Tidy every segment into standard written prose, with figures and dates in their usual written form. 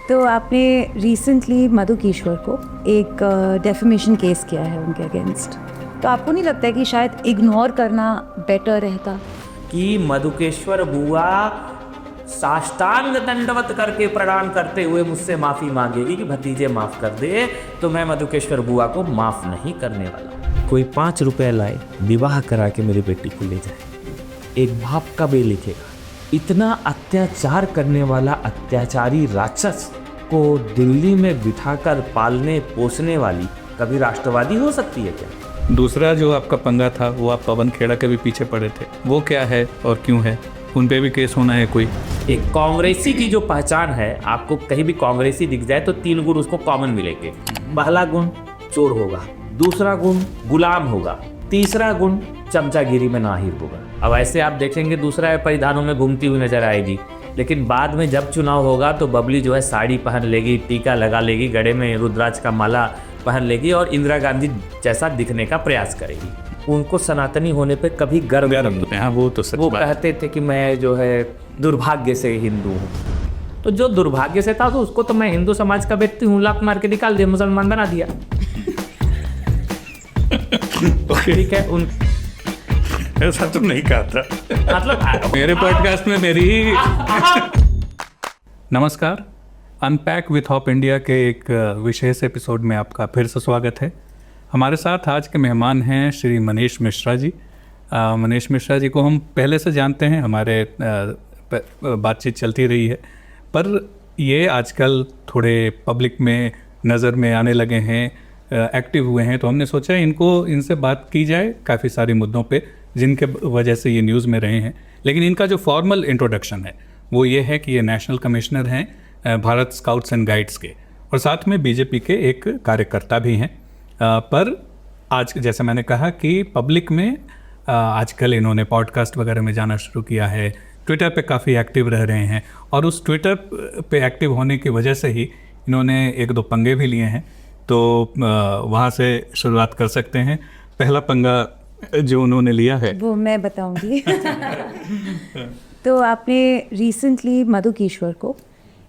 तो आपने रिसेंटली मधु कीश्वर को एक डेफेमेशन केस किया है उनके अगेंस्ट, तो आपको नहीं लगता है कि शायद इग्नोर करना बेटर रहता? कि मधुकेश्वर बुआ साष्टांग दंडवत करके प्रणाम करते हुए मुझसे माफ़ी मांगेगी कि भतीजे माफ़ कर दे, तो मैं मधुकेश्वर बुआ को माफ़ नहीं करने वाला। कोई 5 रुपए लाए, विवाह करा के मेरी बेटी को ले जाए, एक बाप का बे लिखेगा। इतना अत्याचार करने वाला अत्याचारी राक्षस को दिल्ली में बिठाकर पालने पोसने वाली कभी राष्ट्रवादी हो सकती है क्या? दूसरा जो आपका पंगा था वो आप पवन खेड़ा के भी पीछे पड़े थे, वो क्या है और क्यों है? उन पे भी केस होना है कोई? एक कांग्रेसी की जो पहचान है, आपको कहीं भी कांग्रेसी दिख जाए तो 3 गुण उसको कॉमन मिलेंगे। पहला गुण चोर होगा, दूसरा गुण गुलाम होगा, तीसरा गुण चमचागिरी में नाहिर होगा। अब ऐसे आप देखेंगे दूसरा परिधानों में घूमती हुई नजर आएगी, लेकिन बाद में जब चुनाव होगा तो बबली जो है साड़ी पहन लेगी, टीका लगा लेगी, गले में रुद्राक्ष का माला पहन लेगी और इंदिरा गांधी जैसा दिखने का प्रयास करेगी। उनको सनातनी होने पे कभी गर्व नहीं। हाँ, वो तो सच वो बात। कहते थे कि मैं जो है दुर्भाग्य से हिंदू हूँ, तो जो दुर्भाग्य से था तो उसको तो मैं हिंदू समाज का व्यक्ति हूँ, लात मार के निकाल दिया, मुसलमान बना दिया। ठीक है, उन ऐसा तुम नहीं कहा था मतलब मेरे पॉडकास्ट में मेरी नमस्कार, अनपैक विथ हॉप इंडिया के एक विशेष एपिसोड में आपका फिर से स्वागत है। हमारे साथ आज के मेहमान हैं श्री मनीष मिश्रा जी। मनीष मिश्रा जी को हम पहले से जानते हैं, हमारे बातचीत चलती रही है, पर ये आजकल थोड़े पब्लिक में नज़र में आने लगे हैं, एक्टिव हुए हैं, तो हमने सोचा इनसे बात की जाए काफ़ी सारे मुद्दों पे जिनके वजह से ये न्यूज़ में रहे हैं। लेकिन इनका जो फॉर्मल इंट्रोडक्शन है वो ये है कि ये नेशनल कमिश्नर हैं भारत स्काउट्स एंड गाइड्स के, और साथ में बीजेपी के एक कार्यकर्ता भी हैं। पर आज जैसे मैंने कहा कि पब्लिक में आजकल इन्होंने पॉडकास्ट वगैरह में जाना शुरू किया है, ट्विटर पे काफ़ी एक्टिव रह रहे हैं, और उस ट्विटर पे एक्टिव होने की वजह से ही इन्होंने 1-2 पंगे भी लिए हैं। तो वहाँ से शुरुआत कर सकते हैं। पहला पंगा जो उन्होंने लिया है वो मैं बताऊंगी। तो आपने रिसेंटली मधु कीश्वर को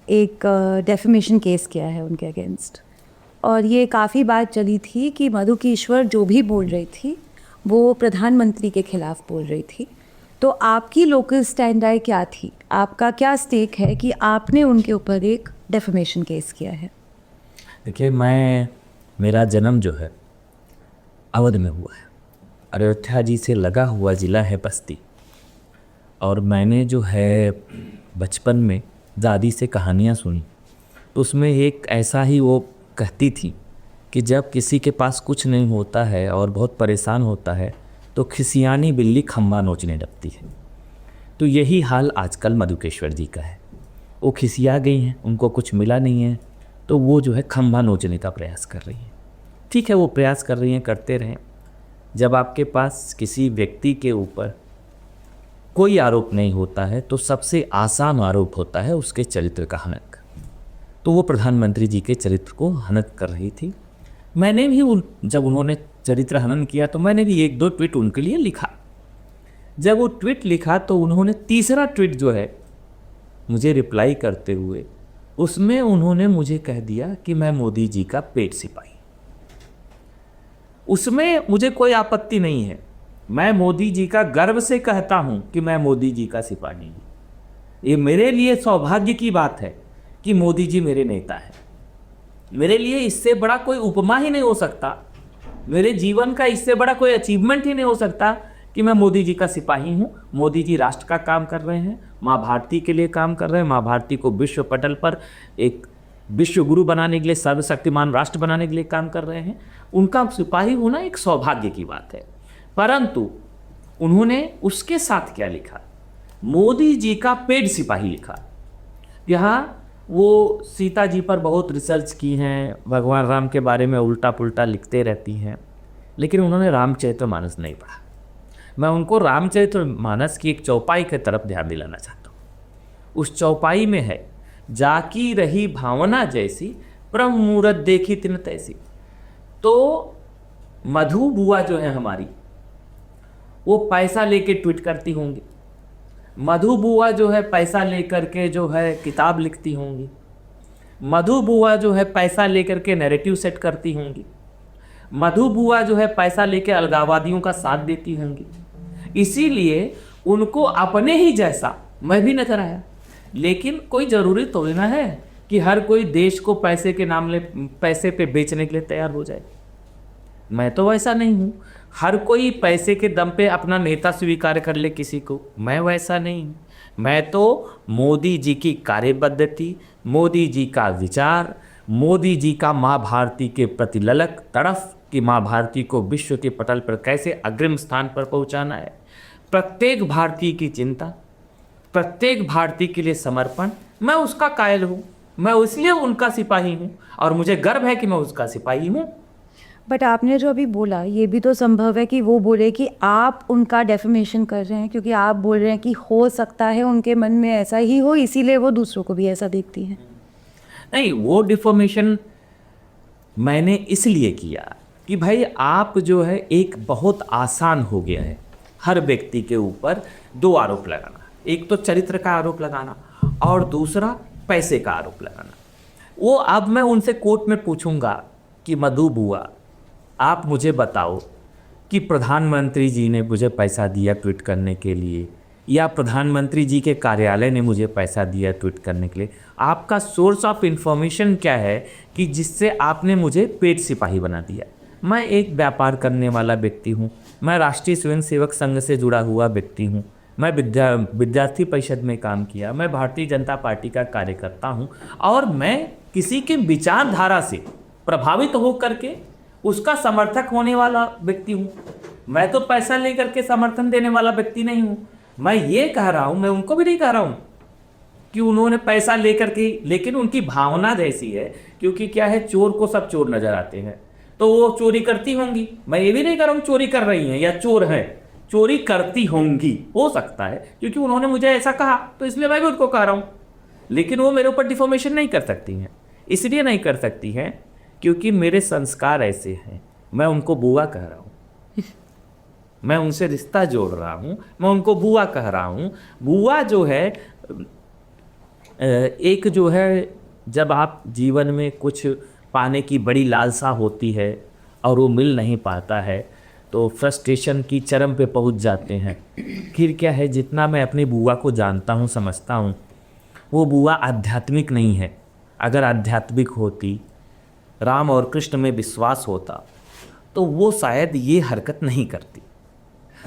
एक डेफेमेशन केस किया है उनके अगेंस्ट, और ये काफ़ी बात चली थी कि मधु कीश्वर जो भी बोल रही थी वो प्रधानमंत्री के खिलाफ बोल रही थी। तो आपकी लोकल स्टैंड आई क्या थी? आपका क्या स्टेक है कि आपने उनके ऊपर एक डेफेमेशन केस किया है? देखिए, मेरा जन्म जो है अवध में हुआ है, अयोध्या जी से लगा हुआ ज़िला है बस्ती, और मैंने जो है बचपन में दादी से कहानियाँ सुनी, तो उसमें एक ऐसा ही वो कहती थी कि जब किसी के पास कुछ नहीं होता है और बहुत परेशान होता है तो खिसियानी बिल्ली खम्बा नोचने लगती है। तो यही हाल आजकल मधुकेश्वर जी का है। वो खिसिया गई हैं, उनको कुछ मिला नहीं है, तो वो जो है खम्बा नोचने का प्रयास कर रही हैं। ठीक है, वो प्रयास कर रही हैं, करते रहें। जब आपके पास किसी व्यक्ति के ऊपर कोई आरोप नहीं होता है तो सबसे आसान आरोप होता है उसके चरित्र का हनन। तो वो प्रधानमंत्री जी के चरित्र को हनन कर रही थी। मैंने भी जब उन्होंने चरित्र हनन किया तो मैंने भी 1-2 ट्वीट उनके लिए लिखा। जब वो ट्वीट लिखा तो उन्होंने तीसरा ट्वीट जो है मुझे रिप्लाई करते हुए, उसमें उन्होंने मुझे कह दिया कि मैं मोदी जी का पेट सिपाही। उसमें मुझे कोई आपत्ति नहीं है, मैं मोदी जी का गर्व से कहता हूं कि मैं मोदी जी का सिपाही हूं। ये मेरे लिए सौभाग्य की बात है कि मोदी जी मेरे नेता हैं। मेरे लिए इससे बड़ा कोई उपमा ही नहीं हो सकता, मेरे जीवन का इससे बड़ा कोई अचीवमेंट ही नहीं हो सकता कि मैं मोदी जी का सिपाही हूँ। मोदी जी राष्ट्र का काम कर रहे हैं, माँ भारती के लिए काम कर रहे हैं, माँ भारती को विश्व पटल पर एक विश्व गुरु बनाने के लिए, सर्वशक्तिमान राष्ट्र बनाने के लिए काम कर रहे हैं। उनका सिपाही होना एक सौभाग्य की बात है। परंतु उन्होंने उसके साथ क्या लिखा? मोदी जी का पेड सिपाही लिखा। यहाँ वो सीता जी पर बहुत रिसर्च की हैं, भगवान राम के बारे में उल्टा पुल्टा लिखते रहती हैं, लेकिन उन्होंने रामचरितमानस नहीं पढ़ा। मैं उनको रामचरितमानस की एक चौपाई की तरफ ध्यान दिलाना चाहता हूँ। उस चौपाई में है, जाकी रही भावना जैसी, ब्रह्म मुहूर्त देखी तिन तैसी। तो मधु बुआ जो है हमारी, वो पैसा लेके ट्वीट करती होंगी। मधु बुआ जो है पैसा लेकर के जो है किताब लिखती होंगी। मधु बुआ जो है पैसा लेकर के नैरेटिव सेट करती होंगी, मधु बुआ जो है पैसा लेकर अलगाववादियों का साथ देती होंगी, इसीलिए उनको अपने ही जैसा मैं भी नजर आया। लेकिन कोई ज़रूरी थोड़ी ना है कि हर कोई देश को पैसे के नाम पैसे पे बेचने के लिए तैयार हो जाए। मैं तो वैसा नहीं हूँ, हर कोई पैसे के दम पे अपना नेता स्वीकार कर ले किसी को, मैं वैसा नहीं हूँ। मैं तो मोदी जी की कार्यपद्धति, मोदी जी का विचार, मोदी जी का माँ भारती के प्रति ललक तड़फ कि माँ भारती को विश्व के पटल पर कैसे अग्रिम स्थान पर पहुँचाना है, प्रत्येक भारतीय की चिंता, प्रत्येक भारतीय के लिए समर्पण, मैं उसका कायल हूँ। मैं इसलिए उनका सिपाही हूँ और मुझे गर्व है कि मैं उसका सिपाही हूँ। बट आपने जो अभी बोला ये भी तो संभव है कि वो बोले कि आप उनका डेफेमेशन कर रहे हैं, क्योंकि आप बोल रहे हैं कि हो सकता है उनके मन में ऐसा ही हो, इसीलिए वो दूसरों को भी ऐसा देखती हैं। नहीं, वो डिफॉर्मेशन मैंने इसलिए किया कि भाई आप जो है एक बहुत आसान हो गया है हर व्यक्ति के ऊपर दो आरोप लगाना, एक तो चरित्र का आरोप लगाना और दूसरा पैसे का आरोप लगाना। वो अब मैं उनसे कोर्ट में पूछूंगा कि मधु बुआ आप मुझे बताओ कि प्रधानमंत्री जी ने मुझे पैसा दिया ट्वीट करने के लिए या प्रधानमंत्री जी के कार्यालय ने मुझे पैसा दिया ट्वीट करने के लिए, आपका सोर्स ऑफ इंफॉर्मेशन क्या है कि जिससे आपने मुझे पेट सिपाही बना दिया। मैं एक व्यापार करने वाला व्यक्ति हूँ, मैं राष्ट्रीय स्वयंसेवक संघ से जुड़ा हुआ व्यक्ति हूँ, मैं विद्यार्थी परिषद में काम किया, मैं भारतीय जनता पार्टी का कार्यकर्ता हूँ और मैं किसी के विचारधारा से प्रभावित हो करके उसका समर्थक होने वाला व्यक्ति हूँ। मैं तो पैसा लेकर के समर्थन देने वाला व्यक्ति नहीं हूँ। मैं ये कह रहा हूँ, मैं उनको भी नहीं कह रहा हूँ कि उन्होंने पैसा लेकर के, लेकिन उनकी भावना जैसी है, क्योंकि क्या है चोर को सब चोर नजर आते हैं तो वो चोरी करती होंगी। मैं ये भी नहीं कह रहा हूँ चोरी कर रही हैं या चोर हैं, चोरी करती होंगी, हो सकता है क्योंकि उन्होंने मुझे ऐसा कहा तो इसलिए मैं भी उनको कह रहा हूँ। लेकिन वो मेरे ऊपर डिफॉर्मेशन नहीं कर सकती हैं, इसलिए नहीं कर सकती हैं क्योंकि मेरे संस्कार ऐसे हैं। मैं उनको बुआ कह रहा हूँ, मैं उनसे रिश्ता जोड़ रहा हूँ, मैं उनको बुआ कह रहा हूँ। बुआ जो है एक जो है, जब आप जीवन में कुछ पाने की बड़ी लालसा होती है और वो मिल नहीं पाता है तो फ्रस्ट्रेशन की चरम पे पहुंच जाते हैं। फिर क्या है, जितना मैं अपनी बुआ को जानता हूँ, समझता हूँ, वो बुआ आध्यात्मिक नहीं है। अगर आध्यात्मिक होती, राम और कृष्ण में विश्वास होता तो वो शायद ये हरकत नहीं करती।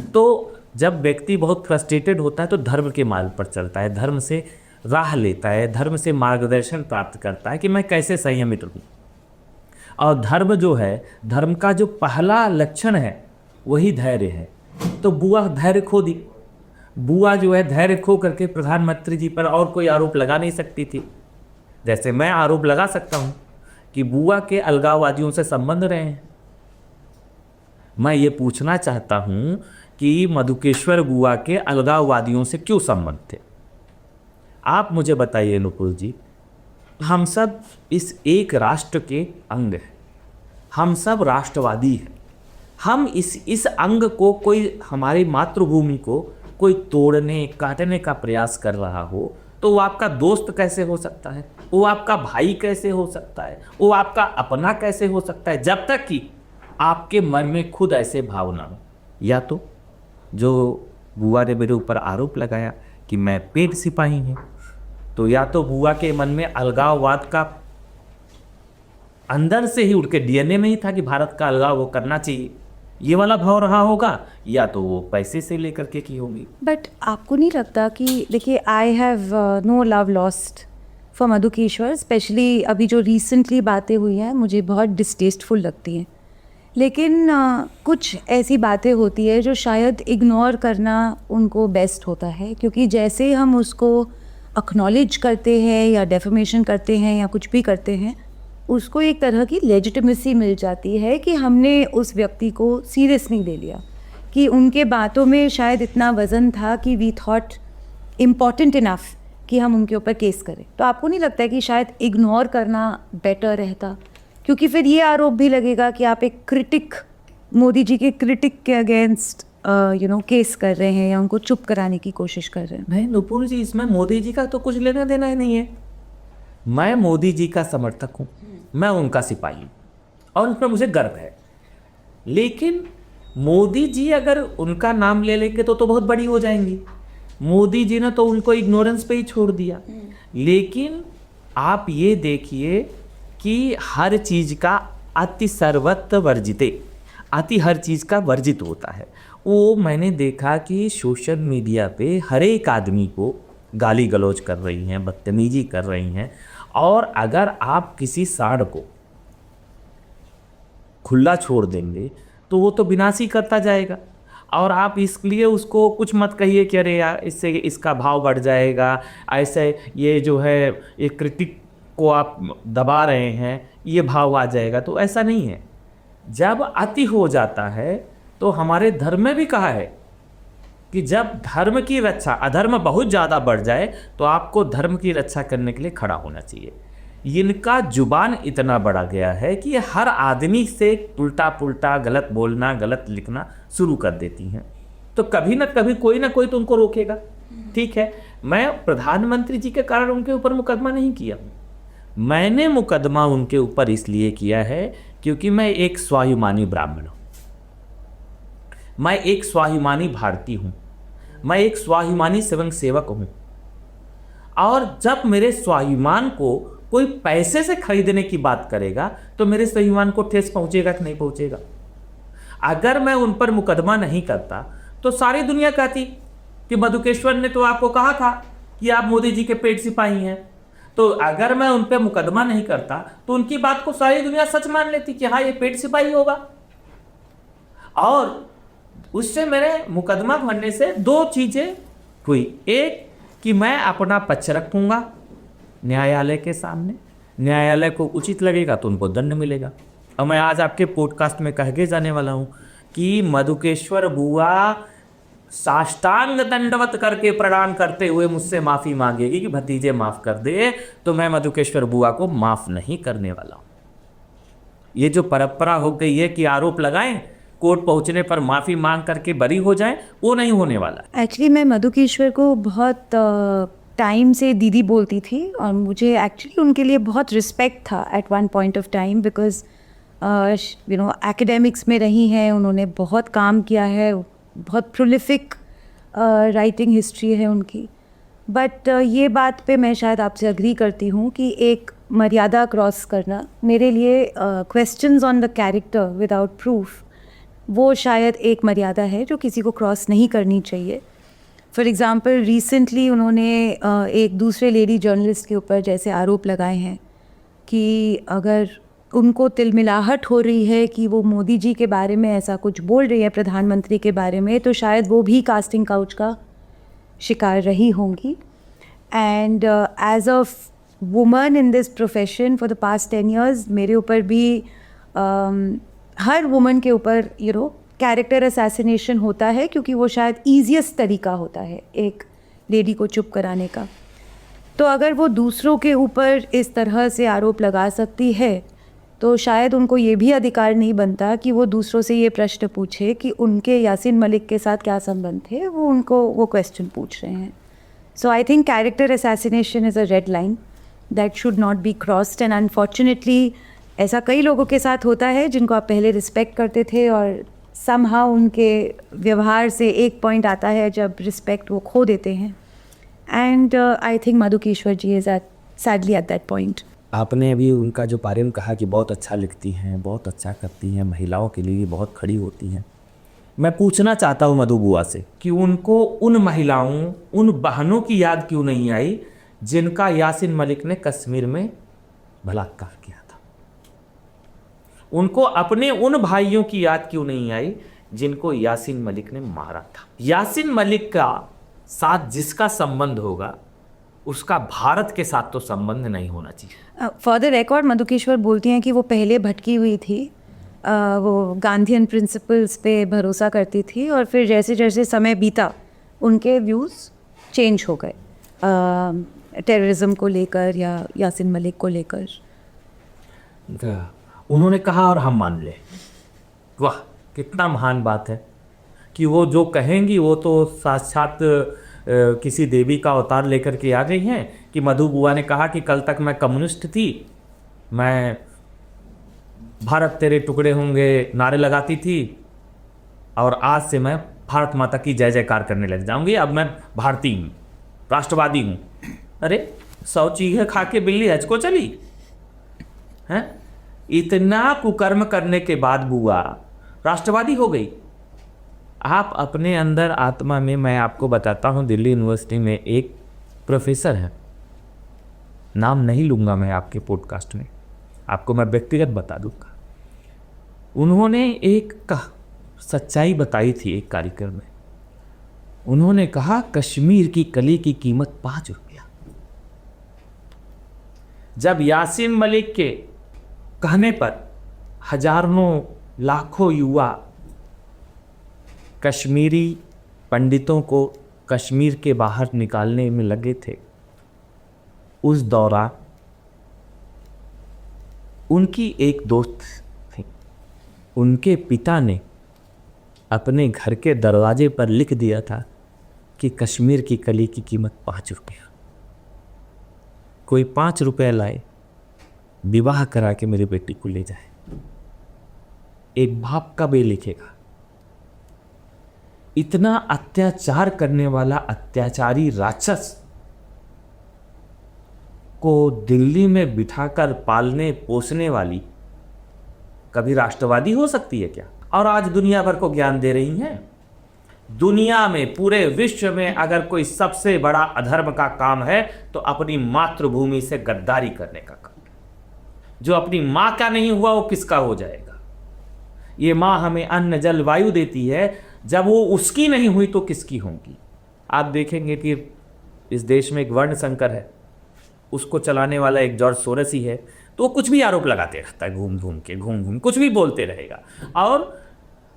तो जब व्यक्ति बहुत फ्रस्ट्रेटेड होता है तो धर्म के मार्ग पर चलता है, धर्म से राह लेता है, धर्म से मार्गदर्शन प्राप्त करता है कि मैं कैसे संयमित रहूं। और धर्म जो है, धर्म का जो पहला लक्षण है वही धैर्य है। तो बुआ धैर्य खो दी। बुआ जो है धैर्य खो करके प्रधानमंत्री जी पर और कोई आरोप लगा नहीं सकती थी। जैसे मैं आरोप लगा सकता हूँ कि बुआ के अलगाववादियों से संबंध रहे हैं। मैं ये पूछना चाहता हूँ कि मधुकेश्वर बुआ के अलगाववादियों से क्यों संबंध थे। आप मुझे बताइए नुपुर जी, हम सब इस एक राष्ट्र के अंग हैं, हम सब राष्ट्रवादी हैं। हम इस अंग को कोई, हमारी मातृभूमि को कोई तोड़ने काटने का प्रयास कर रहा हो तो वो आपका दोस्त कैसे हो सकता है, वो आपका भाई कैसे हो सकता है, वो आपका अपना कैसे हो सकता है, जब तक कि आपके मन में खुद ऐसे भावना हो। या तो जो बुआ ने मेरे ऊपर आरोप लगाया कि मैं पेट सिपाही हूँ, तो या तो बुआ के मन में अलगाववाद का अंदर से ही उठ के डीएनए में ही था कि भारत का अलगाव वो करना चाहिए, ये वाला भाव रहा होगा, या तो वो पैसे से लेकर के की होगी। बट आपको नहीं लगता कि देखिए, I have no love lost for Madhukeshwar, specially अभी जो रिसेंटली बातें हुई हैं मुझे बहुत डिस्टेस्टफुल लगती हैं, लेकिन कुछ ऐसी बातें होती है जो शायद इग्नोर करना उनको बेस्ट होता है, क्योंकि जैसे हम उसको एक्नॉलेज करते हैं या डेफर्मेशन करते हैं या कुछ भी करते हैं, उसको एक तरह की लेजिटिमेसी मिल जाती है कि हमने उस व्यक्ति को सीरियस नहीं ले लिया, कि उनके बातों में शायद इतना वज़न था कि वी थॉट इम्पॉर्टेंट इनफ कि हम उनके ऊपर केस करें। तो आपको नहीं लगता है कि शायद इग्नोर करना बेटर रहता, क्योंकि फिर ये आरोप भी लगेगा कि आप एक क्रिटिक, मोदी जी के क्रिटिक के अगेंस्ट केस कर रहे हैं या उनको चुप कराने की कोशिश कर रहे हैं। नहीं नुपुर जी, इसमें मोदी जी का तो कुछ लेना देना ही नहीं है। मैं मोदी जी का समर्थक हूँ, मैं उनका सिपाही हूँ और उन पर मुझे गर्व है। लेकिन मोदी जी अगर उनका नाम ले लेंगे तो बहुत बड़ी हो जाएंगी। मोदी जी ने तो उनको इग्नोरेंस पे ही छोड़ दिया। लेकिन आप ये देखिए कि हर चीज़ का अति सर्वत्र वर्जिते, अति हर चीज़ का वर्जित होता है। वो मैंने देखा कि सोशल मीडिया पे हर एक आदमी को गाली गलौज कर रही हैं, बदतमीजी कर रही हैं। और अगर आप किसी सांड को खुला छोड़ देंगे तो वो तो विनाशी करता जाएगा। और आप इसलिए उसको कुछ मत कहिए कि अरे यार इससे इसका भाव बढ़ जाएगा, ऐसे ये जो है ये क्रिटिक को आप दबा रहे हैं, ये भाव आ जाएगा। तो ऐसा नहीं है। जब अति हो जाता है तो हमारे धर्म में भी कहा है कि जब धर्म की रक्षा, अधर्म बहुत ज़्यादा बढ़ जाए तो आपको धर्म की रक्षा करने के लिए खड़ा होना चाहिए। इनका जुबान इतना बढ़ा गया है कि ये हर आदमी से उल्टा पुल्टा गलत बोलना, गलत लिखना शुरू कर देती हैं। तो कभी ना कभी कोई ना कोई तो उनको रोकेगा। ठीक है, मैं प्रधानमंत्री जी के कारण उनके ऊपर मुकदमा नहीं किया। मैंने मुकदमा उनके ऊपर इसलिए किया है क्योंकि मैं एक स्वाभिमानी ब्राह्मण हूँ, मैं एक स्वाभिमानी भारतीय हूँ, मैं एक स्वाभिमानी स्वयं सेवक हूँ। और जब मेरे स्वाभिमान को कोई पैसे से खरीदने की बात करेगा तो मेरे स्वाभिमान को ठेस पहुंचेगा कि नहीं पहुंचेगा। अगर मैं उन पर मुकदमा नहीं करता तो सारी दुनिया कहती कि मधुकेश्वर ने तो आपको कहा था कि आप मोदी जी के पेट सिपाही हैं। तो अगर मैं उन पर मुकदमा नहीं करता तो उनकी बात को सारी दुनिया सच मान लेती कि हाँ ये पेट सिपाही होगा। और उससे मेरे मुकदमा भरने से दो चीज़ें हुई। एक कि मैं अपना पक्ष रखूँगा न्यायालय के सामने, न्यायालय को उचित लगेगा तो उनको दंड मिलेगा। और मैं आज आपके पॉडकास्ट में कह के जाने वाला हूँ कि मधुकेश्वर बुआ साष्टांग दंडवत करके प्रणाम करते हुए मुझसे माफ़ी मांगेगी कि भतीजे माफ़ कर दे, तो मैं मधुकेश्वर बुआ को माफ़ नहीं करने वाला हूँ। ये जो परंपरा हो गई है कि आरोप लगाएं, कोर्ट पहुंचने पर माफ़ी मांग करके बरी हो जाएं, वो नहीं होने वाला। एक्चुअली मैं मधुकेश्वर को बहुत टाइम से दीदी बोलती थी और मुझे एक्चुअली उनके लिए बहुत रिस्पेक्ट था at one point of time, because you know academics में रही हैं, उन्होंने बहुत काम किया है, बहुत प्रोलिफिक राइटिंग हिस्ट्री है उनकी। बट ये बात पे मैं शायद आपसे अग्री करती हूँ कि एक मर्यादा क्रॉस करना मेरे लिए questions on the character without proof, वो शायद एक मर्यादा है जो किसी को क्रॉस नहीं करनी चाहिए। फॉर एग्ज़ाम्पल रिसेंटली उन्होंने एक दूसरे लेडी जर्नलिस्ट के ऊपर जैसे आरोप लगाए हैं कि अगर उनको तिलमिलाहट हो रही है कि वो मोदी जी के बारे में ऐसा कुछ बोल रही है, प्रधानमंत्री के बारे में, तो शायद वो भी कास्टिंग काउच का शिकार रही होंगी। And as a woman in this profession for the past 10 years मेरे ऊपर भी हर वुमन के ऊपर यू नो कैरेक्टर असैसिनेशन होता है, क्योंकि वो शायद ईजीएस्ट तरीका होता है एक लेडी को चुप कराने का। तो अगर वो दूसरों के ऊपर इस तरह से आरोप लगा सकती है तो शायद उनको ये भी अधिकार नहीं बनता कि वो दूसरों से ये प्रश्न पूछे कि उनके यासीन मलिक के साथ क्या संबंध थे, वो उनको वो क्वेश्चन पूछ रहे हैं। So I think character assassination is a red line that should not be crossed. And unfortunately ऐसा कई लोगों के साथ होता है जिनको आप पहले रिस्पेक्ट करते थे और समहाउ उनके व्यवहार से एक पॉइंट आता है जब रिस्पेक्ट वो खो देते हैं। And I think Madhukeshwar ji is sadly at that point. आपने अभी उनका जो बारे में कहा कि बहुत अच्छा लिखती हैं, बहुत अच्छा करती हैं, महिलाओं के लिए बहुत खड़ी होती हैं। मैं पूछना चाहता हूँ मधु बुआ से कि उनको उन महिलाओं, उन बहनों की याद क्यों नहीं आई जिनका यासीन मलिक ने कश्मीर में बलात्कार किया था? उनको अपने उन भाइयों की याद क्यों नहीं आई जिनको यासीन मलिक ने मारा था? यासीन मलिक का साथ जिसका संबंध होगा उसका भारत के साथ तो संबंध नहीं होना चाहिए। फॉर द रिकॉर्ड मधुकेश्वर बोलती हैं कि वो पहले भटकी हुई थी, वो गांधीयन प्रिंसिपल्स पे भरोसा करती थी और फिर जैसे जैसे समय बीता उनके व्यूज़ चेंज हो गए टेररिज्म को लेकर या यासीन मलिक को लेकर। उन्होंने कहा और हम मान ले। वाह, कितना महान बात है कि वो जो कहेंगी वो तो साक्षात किसी देवी का अवतार लेकर के आ रही हैं कि मधु बुआ ने कहा कि कल तक मैं कम्युनिस्ट थी, मैं भारत तेरे टुकड़े होंगे नारे लगाती थी, और आज से मैं भारत माता की जय जयकार करने लग जाऊंगी, अब मैं भारतीय हूँ, राष्ट्रवादी हूँ। अरे 100 चीज़ें खा के बिल्ली हज को चली हैं? इतना कुकर्म करने के बाद बुआ राष्ट्रवादी हो गई। आप अपने अंदर आत्मा में, मैं आपको बताता हूँ, दिल्ली यूनिवर्सिटी में एक प्रोफेसर है, नाम नहीं लूँगा मैं आपके पॉडकास्ट में, आपको मैं व्यक्तिगत बता दूँगा। उन्होंने एक सच्चाई बताई थी एक कार्यक्रम में। उन्होंने कहा कश्मीर की कली की कीमत 5 रुपया। जब यासीन मलिक के कहने पर हजारों लाखों युवा कश्मीरी पंडितों को कश्मीर के बाहर निकालने में लगे थे, उस दौरान उनकी एक दोस्त थी, उनके पिता ने अपने घर के दरवाजे पर लिख दिया था कि कश्मीर की कली की कीमत 5 रुपया। कोई 5 रुपये लाए, विवाह करा के मेरी बेटी को ले जाए। एक बाप कब ये लिखेगा? इतना अत्याचार करने वाला अत्याचारी राक्षस को दिल्ली में बिठाकर पालने पोसने वाली कभी राष्ट्रवादी हो सकती है क्या? और आज दुनिया भर को ज्ञान दे रही हैं। दुनिया में, पूरे विश्व में अगर कोई सबसे बड़ा अधर्म का काम है तो अपनी मातृभूमि से गद्दारी करने का काम। जो अपनी माँ का नहीं हुआ वो किसका हो जाएगा? ये माँ हमें अन्न जल वायु देती है, जब वो उसकी नहीं हुई तो किसकी होगी? आप देखेंगे कि इस देश में एक वर्ण संकर है, उसको चलाने वाला एक जॉर्ज सोरस ही है, तो वो कुछ भी आरोप लगाते रहता है, घूम घूम कुछ भी बोलते रहेगा। और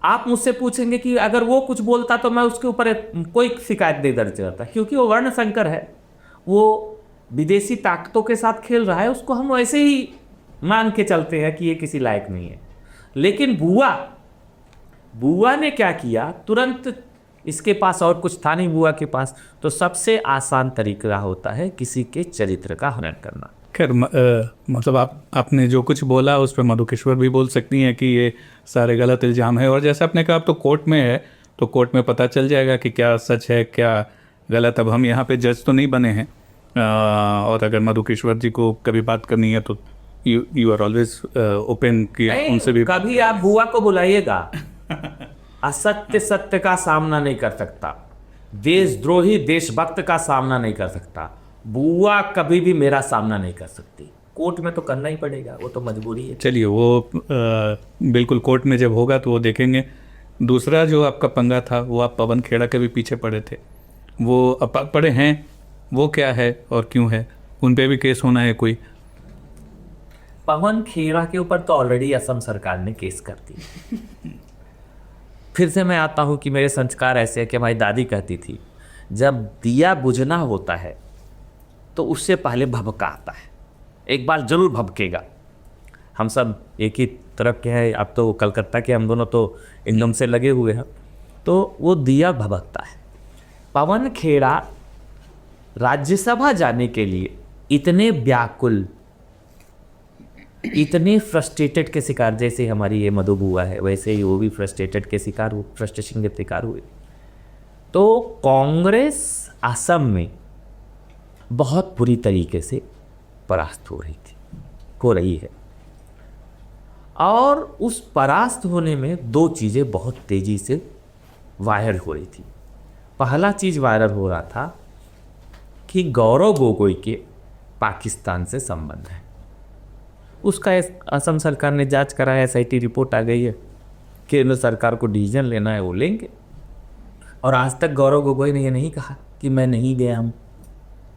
आप मुझसे पूछेंगे कि अगर वो कुछ बोलता तो मैं उसके ऊपर कोई शिकायत नहीं दर्ज करता, क्योंकि वो वर्ण संकर है, वो विदेशी ताकतों के साथ खेल रहा है, उसको हम वैसे ही मान के चलते हैं कि ये किसी लायक नहीं है। लेकिन बुआ ने क्या किया, तुरंत इसके पास और कुछ था नहीं बुआ के पास, तो सबसे आसान तरीका होता है किसी के चरित्र का हनन करना। खैर मतलब आपने जो कुछ बोला उस पर मधुकेश्वर भी बोल सकती हैं कि ये सारे गलत इल्ज़ाम है, और जैसे आपने कहा अब तो कोर्ट में है, तो कोर्ट में पता चल जाएगा कि क्या सच है क्या गलत। अब हम यहाँ पे जज तो नहीं बने हैं, और अगर मधुकेश्वर जी को कभी बात करनी है तो यू आर ऑलवेज ओपन कि उनसे भी कभी आप बुआ को बुलाइएगा। असत्य सत्य का सामना नहीं कर सकता, देशद्रोही देशभक्त का सामना नहीं कर सकता, बुआ कभी भी मेरा सामना नहीं कर सकती। कोर्ट में तो करना ही पड़ेगा, वो तो मजबूरी है। चलिए वो बिल्कुल कोर्ट में जब होगा तो वो देखेंगे। दूसरा जो आपका पंगा था वो आप पवन खेड़ा के भी पीछे पड़े थे, वो अब पड़े हैं, वो क्या है और क्यों है? उन पे भी केस होना है कोई? पवन खेड़ा के ऊपर तो ऑलरेडी असम सरकार ने केस कर दी। फिर से मैं आता हूँ कि मेरे संस्कार ऐसे है कि हमारी दादी कहती थी, जब दिया बुझना होता है तो उससे पहले भभका आता है, एक बार जरूर भभकेगा। हम सब एक ही तरफ के हैं, अब तो कलकत्ता के हम दोनों तो इंदम से लगे हुए हैं, तो वो दिया भभकता है। पवन खेड़ा राज्यसभा जाने के लिए इतने व्याकुल, इतने फ्रस्ट्रेटेड के शिकार, जैसे हमारी ये मधु बुआ है वैसे ही वो भी फ्रस्ट्रेटेड के शिकार हुए, फ्रस्ट्रेशन के शिकार हुए। तो कांग्रेस असम में बहुत बुरी तरीके से परास्त हो रही है, और उस परास्त होने में 2 चीज़ें बहुत तेज़ी से वायरल हो रही थी। पहला चीज़ वायरल हो रहा था कि गौरव गोगोई के पाकिस्तान से संबंध है। उसका असम सरकार ने जांच कराया, SIT रिपोर्ट आ गई है, केंद्र सरकार को डिसीजन लेना है, वो लेंगे। और आज तक गौरव गोगोई ने ये नहीं कहा कि मैं नहीं गया हूँ।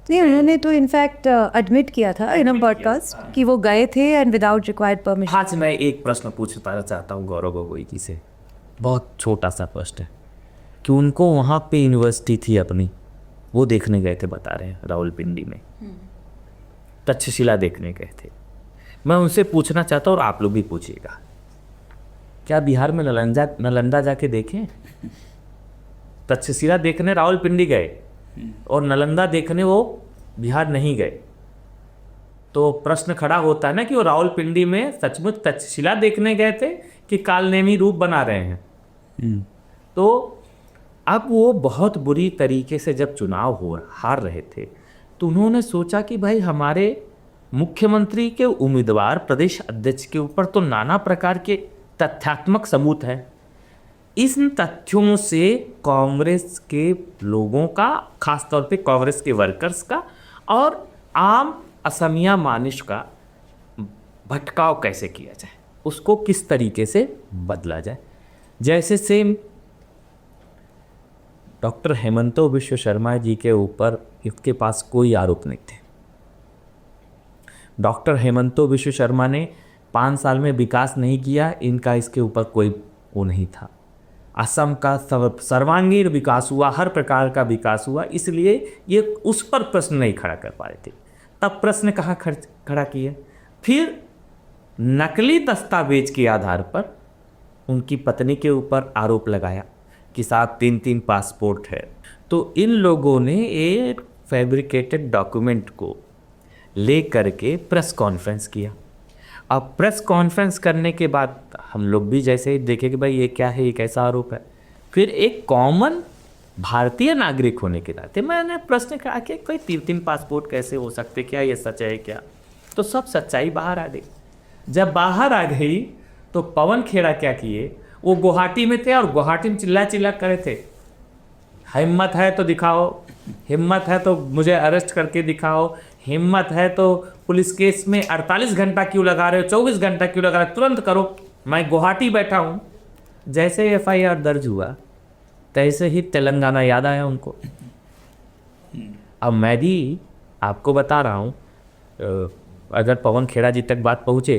नहीं, उन्होंने तो इनफैक्ट एडमिट किया था इन अ पॉडकास्ट कि वो गए थे एंड विदाउट रिक्वायर्ड परमिशन। आज मैं एक प्रश्न पूछना चाहता हूँ गौरव गोगोई जी से, बहुत छोटा सा प्रश्न है कि उनको वहाँ पे यूनिवर्सिटी थी अपनी, वो देखने गए थे, बता रहे हैं रावलपिंडी में तक्षशिला देखने गए थे। मैं उनसे पूछना चाहता हूँ और आप लोग भी पूछिएगा, क्या बिहार में नालंदा जाके देखें? तक्षशिला देखने रावलपिंडी गए, और नालंदा देखने वो बिहार नहीं गए। तो प्रश्न खड़ा होता है ना कि वो रावलपिंडी में सचमुच तक्षशिला देखने गए थे कि कालनेमी रूप बना रहे हैं। तो अब वो बहुत बुरी तरीके से जब चुनाव हार रहे थे तो उन्होंने सोचा कि भाई हमारे मुख्यमंत्री के उम्मीदवार प्रदेश अध्यक्ष के ऊपर तो नाना प्रकार के तथ्यात्मक सबूत हैं। इन तथ्यों से कांग्रेस के लोगों का, खासतौर पे कांग्रेस के वर्कर्स का और आम असमिया मानुष का भटकाव कैसे किया जाए, उसको किस तरीके से बदला जाए। जैसे सेम डॉक्टर हेमंतो विश्व शर्मा जी के ऊपर इसके पास कोई आरोप नहीं थे। डॉक्टर हेमंतो विश्व शर्मा ने 5 साल में विकास नहीं किया, इनका इसके ऊपर कोई वो नहीं था। असम का सर्वांगीण विकास हुआ, हर प्रकार का विकास हुआ, इसलिए ये उस पर प्रश्न नहीं खड़ा कर पा रहे थे। तब प्रश्न कहाँ खड़ा किए? फिर नकली दस्तावेज के आधार पर उनकी पत्नी के ऊपर आरोप लगाया कि साथ 3-3 पासपोर्ट है। तो इन लोगों ने एक फैब्रिकेटेड डॉक्यूमेंट को ले करके प्रेस कॉन्फ्रेंस किया। अब प्रेस कॉन्फ्रेंस करने के बाद हम लोग भी जैसे ही देखे कि भाई ये क्या है, ये कैसा आरोप है। फिर एक कॉमन भारतीय नागरिक होने के नाते मैंने प्रश्न कहा कि कोई 3-3 पासपोर्ट कैसे हो सकते, क्या ये सच है क्या? तो सब सच्चाई बाहर आ गई। जब बाहर आ गई तो पवन खेड़ा क्या किए, वो गुवाहाटी में थे और गुवाहाटी में चिल्ला चिल्ला करे थे, हिम्मत है तो दिखाओ, हिम्मत है तो मुझे अरेस्ट करके दिखाओ, हिम्मत है तो पुलिस केस में 48 घंटा क्यों लगा रहे हो, 24 घंटा क्यों लगा रहे हो, तुरंत करो, मैं गुवाहाटी बैठा हूँ। जैसे FIR दर्ज हुआ तैसे ही तेलंगाना याद आया उनको। अब मैं भी आपको बता रहा हूँ, अगर पवन खेड़ा जी तक बात पहुँचे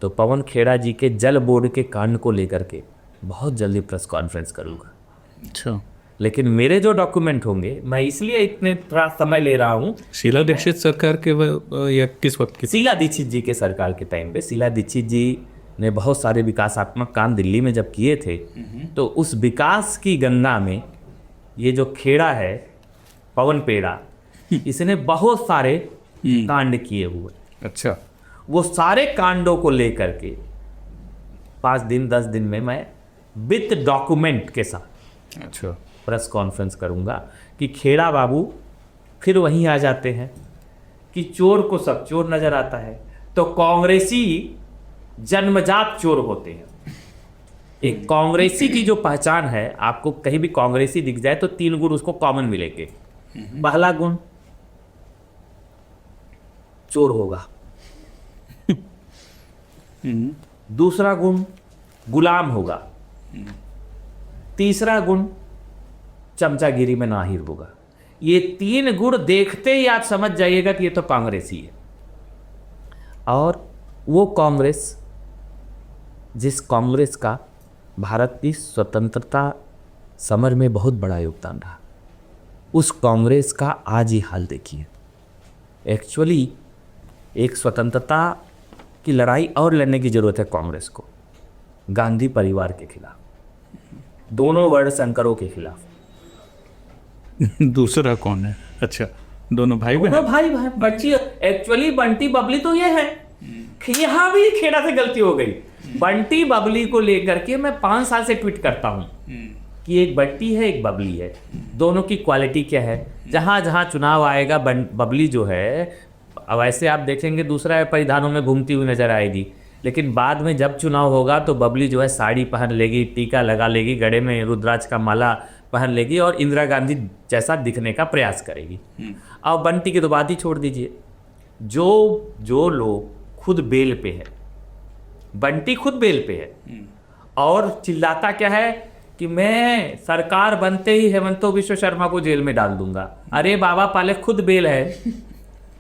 तो पवन खेड़ा जी के जल बोर्ड के कांड को लेकर के बहुत जल्दी प्रेस कॉन्फ्रेंस करूँगा। अच्छा, लेकिन मेरे जो डॉक्यूमेंट होंगे, मैं इसलिए इतने थोड़ा समय ले रहा हूँ। शीला दीक्षित सरकार के या किस वक्त की? शीला दीक्षित जी के सरकार के टाइम पे शीला दीक्षित जी ने बहुत सारे विकासात्मक काम दिल्ली में जब किए थे, तो उस विकास की गंगा में ये जो खेड़ा है पवन पेड़ा, इसने बहुत सारे कांड किए हुए। अच्छा, वो सारे कांडों को लेकर के 5 दिन 10 दिन में मैं विथ डॉक्यूमेंट के साथ अच्छा, प्रेस कॉन्फ्रेंस करूंगा कि खेड़ा बाबू फिर वहीं आ जाते हैं कि चोर को सब चोर नजर आता है, तो कांग्रेसी जन्मजात चोर होते हैं। एक कांग्रेसी की जो पहचान है, आपको कहीं भी कांग्रेसी दिख जाए तो 3 गुण उसको कॉमन मिलेंगे। पहला गुण चोर होगा, दूसरा गुण गुलाम होगा, तीसरा गुण चमचागिरी में माहिर होगा। ये 3 गुण देखते ही आप समझ जाइएगा कि ये तो कांग्रेसी है। और वो कांग्रेस, जिस कांग्रेस का भारत की स्वतंत्रता समर में बहुत बड़ा योगदान रहा, उस कांग्रेस का आज ही हाल देखिए। एक्चुअली एक स्वतंत्रता की लड़ाई और लड़ने की जरूरत है कांग्रेस को, गांधी परिवार के खिलाफ, दोनों वर्ण संकरों के खिलाफ। दूसरा कौन है? अच्छा, दोनों भाई बहन? दोनों भाई बहन। बच्ची एक्चुअली बंटी बबली तो ये है, यहाँ भी खेड़ा से गलती हो गई। बंटी बबली को लेकर के मैं 5 साल से ट्वीट करता हूँ कि एक बंटी है एक बबली है, दोनों की क्वालिटी क्या है। जहाँ जहाँ चुनाव आएगा बबली जो है, अब ऐसे आप देखेंगे दूसरा परिधानों में घूमती हुई नजर आएगी, लेकिन बाद में जब चुनाव होगा तो बबली जो है साड़ी पहन लेगी, टीका लगा लेगी, गले में रुद्राक्ष का माला पहन लेगी और इंदिरा गांधी जैसा दिखने का प्रयास करेगी। अब बंटी की तो बात ही छोड़ दीजिए। जो लोग खुद बेल पे है, बंटी खुद बेल पे है और चिल्लाता क्या है कि मैं सरकार बनते ही हेमंतो विश्व शर्मा को जेल में डाल दूंगा। अरे बाबा, पहले खुद बेल है,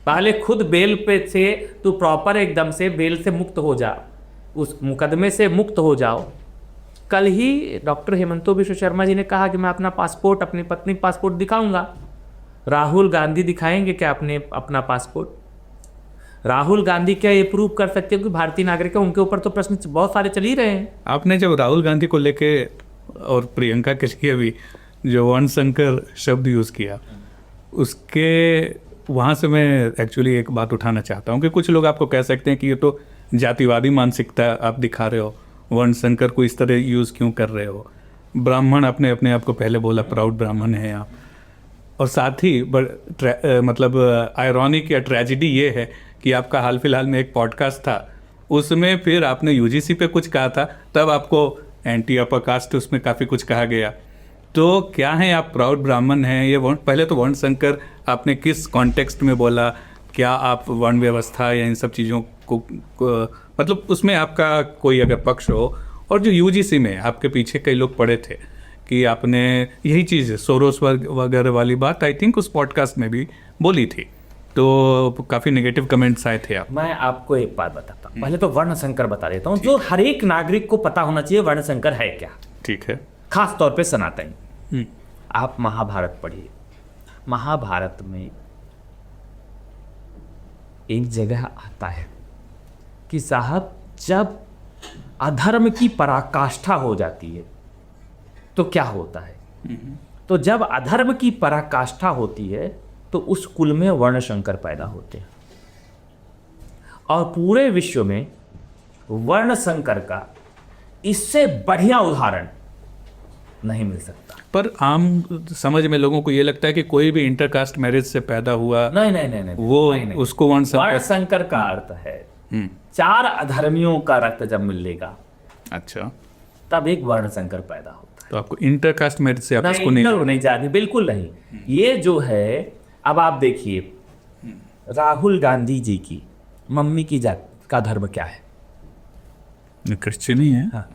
पहले खुद बेल पे से तू प्रॉपर एकदम से बेल से मुक्त हो जा, उस मुकदमे से मुक्त हो जाओ। कल ही डॉक्टर हेमंतो विश्व शर्मा जी ने कहा कि मैं अपना पासपोर्ट, अपनी पत्नी पासपोर्ट दिखाऊंगा। राहुल गांधी दिखाएंगे क्या अपना पासपोर्ट? राहुल गांधी क्या ये प्रूव कर सकते हो कि भारतीय नागरिक है? उनके ऊपर तो प्रश्न बहुत सारे चल ही रहे हैं। आपने जब राहुल गांधी को लेके और प्रियंका के लिए भी जो वर्णशंकर शब्द यूज़ किया उसके वहाँ से मैं एक्चुअली एक बात उठाना चाहता हूँ कि कुछ लोग आपको कह सकते हैं कि ये तो जातिवादी मानसिकता आप दिखा रहे हो, वर्णशंकर को इस तरह यूज़ क्यों कर रहे हो, ब्राह्मण अपने अपने आप को पहले बोला प्राउड ब्राह्मण है आप, और साथ ही मतलब आयरॉनिक या ट्रेजिडी ये है कि आपका हाल फिलहाल में एक पॉडकास्ट था, उसमें फिर आपने यूजीसी पे कुछ कहा था, तब आपको एंटी अपर कास्ट उसमें काफ़ी कुछ कहा गया। तो क्या है आप प्राउड ब्राह्मण हैं ये पहले तो वर्णशंकर आपने किस कॉन्टेक्स्ट में बोला, क्या आप वर्ण व्यवस्था या इन सब चीज़ों को मतलब उसमें आपका कोई अगर पक्ष हो, और जो यूजीसी में आपके पीछे कई लोग पड़े थे कि आपने यही चीज़ सोरोस वगैरह वाली बात आई थिंक उस पॉडकास्ट में भी बोली थी, तो काफ़ी नेगेटिव कमेंट्स आए थे आप। मैं आपको एक बात बताता हूँ, पहले तो वर्णशंकर बता देता हूँ, जो हर एक नागरिक को पता होना चाहिए वर्णशंकर है क्या। ठीक है। खास तौर पे सनातनी। आप महाभारत पढ़िए, महाभारत में एक जगह आता है कि साहब जब अधर्म की पराकाष्ठा हो जाती है तो क्या होता है, तो जब अधर्म की पराकाष्ठा होती है तो उस कुल में वर्णशंकर पैदा होते हैं, और पूरे विश्व में वर्णशंकर का इससे बढ़िया उदाहरण नहीं मिल सकता। पर आम समझ में लोगों को ये लगता है कि कोई भी इंटरकास्ट मैरिज से पैदा हुआ नहीं नहीं नहीं, नहीं वो नहीं, नहीं। उसको वर्णशंकर का अर्थ है 4 अधर्मियों का रक्त जब मिलेगा, अच्छा, तब एक वर्णशंकर पैदा होता है। तो आपको इंटरकास्ट मैरिज से आप उसको नहीं जाने, बिल्कुल नहीं। ये जो है, अब आप देखिए राहुल गांधी जी की मम्मी की जात का धर्म क्या है? क्रिश्चियन ही है। हाँ।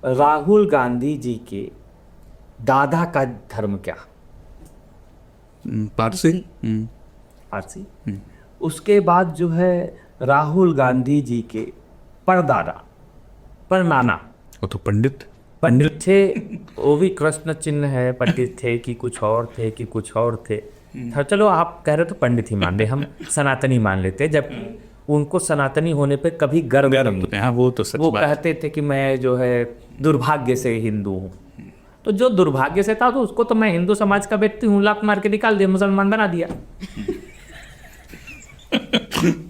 राहुल गांधी जी के दादा का धर्म क्या? पारसी। पारसी। उसके बाद जो है राहुल गांधी जी के परदादा, परनाना, वो तो पंडित थे, वो भी कृष्ण चिन्ह है, पंडित थे कि कुछ और थे कि कुछ और थे। चलो आप कह रहे तो पंडित ही मान ले, हम सनातनी मान लेते, जबकि उनको सनातनी होने पे कभी गर्व नहीं। हाँ, वो तो सच वो बात। कहते थे कि मैं जो है दुर्भाग्य से हिंदू हूँ, तो जो दुर्भाग्य से था तो उसको तो मैं हिंदू समाज का व्यक्ति हूँ, लात मार के निकाल दिया, मुसलमान बना दिया।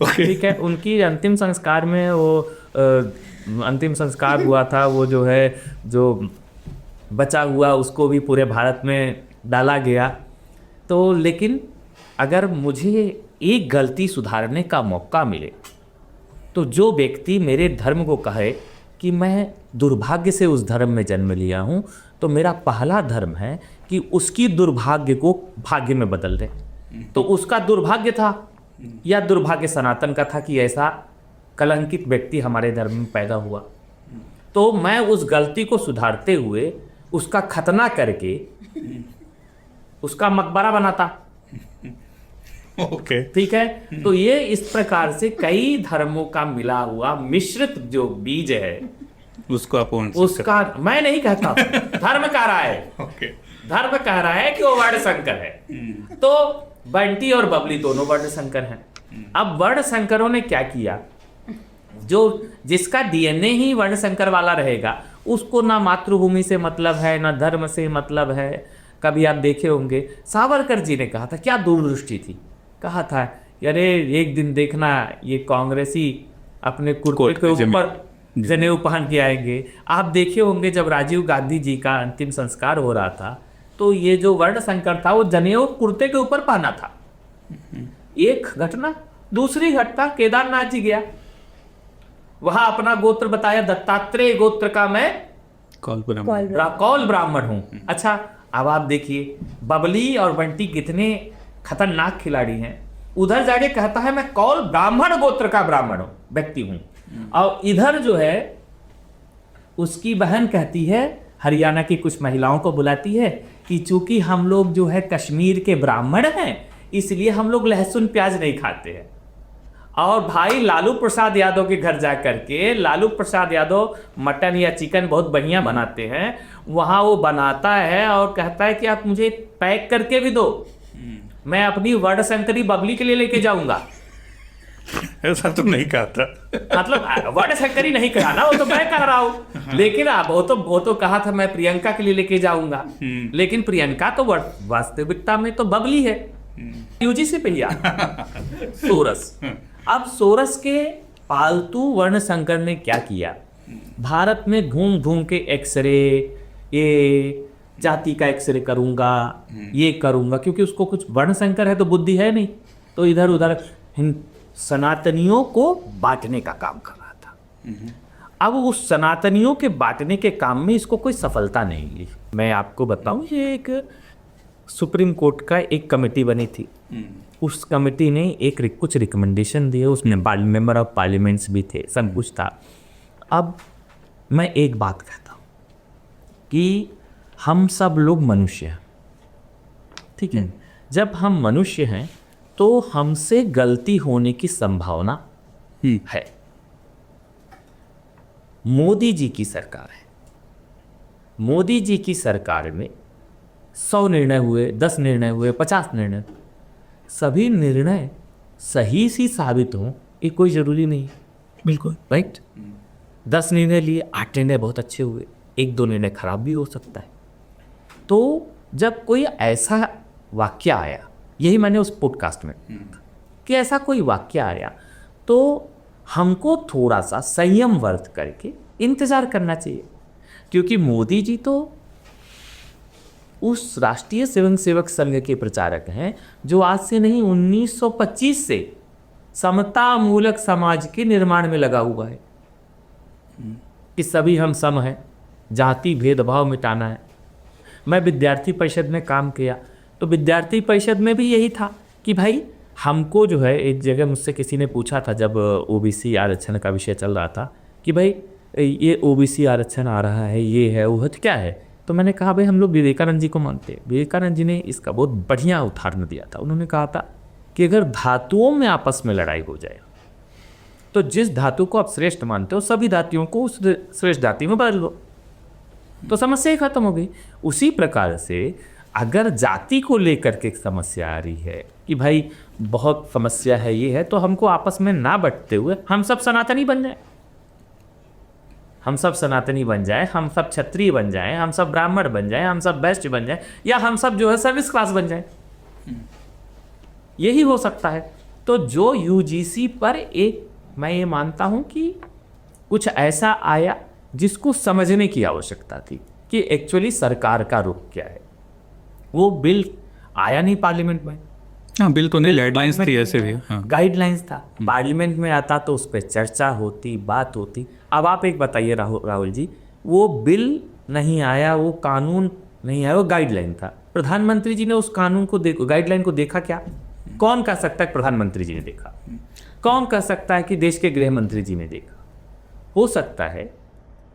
ठीक है, उनकी अंतिम संस्कार में वो अंतिम संस्कार हुआ था, वो जो है जो बचा हुआ उसको भी पूरे भारत में डाला गया। तो लेकिन अगर मुझे एक गलती सुधारने का मौका मिले तो जो व्यक्ति मेरे धर्म को कहे कि मैं दुर्भाग्य से उस धर्म में जन्म लिया हूँ, तो मेरा पहला धर्म है कि उसकी दुर्भाग्य को भाग्य में बदल दे। तो उसका दुर्भाग्य था या दुर्भाग्य सनातन का था कि ऐसा कलंकित व्यक्ति हमारे धर्म में पैदा हुआ, तो मैं उस गलती को सुधारते हुए उसका खतना करके उसका मकबरा बनाता। ओके, ठीक है। तो ये इस प्रकार से कई धर्मों का मिला हुआ मिश्रित जो बीज है उसको आप उसका, मैं नहीं कहता, धर्म कह रहा है। ओके, धर्म कह रहा है कि वो वर्णशंकर है। तो बंटी और बबली दोनों वर्णशंकर हैं। अब वर्णशंकरों ने क्या किया, जो जिसका डीएनए ही वर्णशंकर वाला रहेगा उसको ना मातृभूमि से मतलब है ना धर्म से मतलब है। कभी आप देखे होंगे सावरकर जी ने कहा था, क्या दूरदृष्टि थी, कहा था अरे एक दिन देखना ये कांग्रेसी अपने कुर्ते के ऊपर जनेऊ पहन के आएंगे। आप देखे होंगे जब राजीव गांधी जी का अंतिम संस्कार हो रहा था तो ये जो वर्णशंकर था वो जनेऊ कुर्ते के ऊपर पहना था। एक घटना। दूसरी घटना, केदारनाथ जी गया, वहां अपना गोत्र बताया, दत्तात्रेय गोत्र का मैं कौल ब्राह्मण हूं। अच्छा, अब आप देखिए बबली और बंटी कितने खतरनाक खिलाड़ी हैं। उधर जाके कहता है मैं कौल ब्राह्मण गोत्र का ब्राह्मण व्यक्ति हूं, और इधर जो है उसकी बहन कहती है, हरियाणा की कुछ महिलाओं को बुलाती है कि चूंकि हम लोग जो है कश्मीर के ब्राह्मण हैं इसलिए हम लोग लहसुन प्याज नहीं खाते हैं। और भाई लालू प्रसाद यादव के घर जा करके, लालू प्रसाद यादव मटन या चिकन बहुत बढ़िया बनाते हैं, वहाँ वो बनाता है और कहता है कि आप मुझे पैक करके भी दो, मैं अपनी वर्णशंकरी बबली के लिए लेके जाऊंगा। ऐसा तो नहीं कहा था। मतलब वर्ड शंकरी नहीं कहा ना, वो तो मैं कह रहा हूँ। लेकिन अब वो तो कहा था मैं प्रियंका के लिए लेके जाऊंगा, लेकिन प्रियंका तो वास्तविकता में तो बबली है, यूजीसी पे ही सोरस। अब सोरस के पालतू वर्ण शंकर ने क्या किया, भारत में घूम घूम के एक्सरे, ये जाति का एक्सरे करूंगा, ये करूंगा, क्योंकि उसको कुछ वर्ण शंकर है तो बुद्धि है नहीं, तो इधर उधर सनातनियों को बांटने का काम कर रहा था। अब उस सनातनियों के बांटने के काम में इसको कोई सफलता नहीं मिली। मैं आपको बताऊं, ये एक सुप्रीम कोर्ट का एक कमेटी बनी थी, उस कमेटी ने कुछ रिकमेंडेशन दिए, उसमें मेंबर ऑफ पार्लियामेंट्स भी थे, सब कुछ था। अब मैं एक बात कहता हूँ कि हम सब लोग मनुष्य हैं, ठीक है। जब हम मनुष्य हैं तो हमसे गलती होने की संभावना है। मोदी जी की सरकार है, मोदी जी की सरकार में 100 निर्णय हुए, 10 निर्णय हुए, 50 निर्णय, सभी निर्णय सही सी साबित हों ये कोई ज़रूरी नहीं। बिल्कुल राइट। 10 निर्णय लिए, 8 निर्णय बहुत अच्छे हुए, 1-2 निर्णय खराब भी हो सकता है। तो जब कोई ऐसा वाक्य आया, यही मैंने उस पॉडकास्ट में कि ऐसा कोई वाक्य आया तो हमको थोड़ा सा संयम वर्त करके इंतज़ार करना चाहिए, क्योंकि मोदी जी तो उस राष्ट्रीय स्वयंसेवक संघ के प्रचारक हैं जो आज से नहीं 1925 से समता मूलक समाज के निर्माण में लगा हुआ है कि सभी हम सम हैं, जाति भेदभाव मिटाना है। मैं विद्यार्थी परिषद में काम किया तो विद्यार्थी परिषद में भी यही था कि भाई हमको जो है, एक जगह मुझसे किसी ने पूछा था जब ओबीसी आरक्षण का विषय चल रहा था कि भाई ये ओबीसी आरक्षण आ रहा है, ये है वो है, तो क्या है। तो मैंने कहा भाई हम लोग विवेकानंद जी को मानते हैं। विवेकानंद जी ने इसका बहुत बढ़िया उदाहरण दिया था। उन्होंने कहा था कि अगर धातुओं में आपस में लड़ाई हो जाए तो जिस धातु को आप श्रेष्ठ मानते हो सभी धातुओं को उस श्रेष्ठ धातु में बदल दो, तो समस्या ही खत्म हो गई। उसी प्रकार से अगर जाति को लेकर के समस्या आ रही है कि भाई बहुत समस्या है, ये है, तो हमको आपस में ना बंटते हुए हम सब सनातनी बन जाए, हम सब सनातनी बन जाए, हम सब क्षत्रिय बन जाए, हम सब ब्राह्मण बन जाए, हम सब वैश्य बन जाए, या हम सब जो है सर्विस क्लास बन जाए, यही हो सकता है। तो जो यूजीसी पर एक मैं ये मानता हूं कि कुछ ऐसा आया जिसको समझने की आवश्यकता थी कि एक्चुअली सरकार का रुख क्या है। वो बिल आया नहीं पार्लियामेंट में, हाँ बिल तो नहीं, गाइडलाइंस थी ऐसे भी, हाँ गाइडलाइंस था। पार्लियामेंट में आता तो उस पर चर्चा होती, बात होती। अब आप एक बताइए राहुल जी, वो बिल नहीं आया, वो कानून नहीं आया, वो गाइडलाइन था। प्रधानमंत्री जी ने उस कानून को गाइडलाइन को देखा क्या? कौन कह सकता है प्रधानमंत्री जी ने देखा? कौन कह सकता है कि देश के गृह मंत्री जी ने देखा? हो सकता है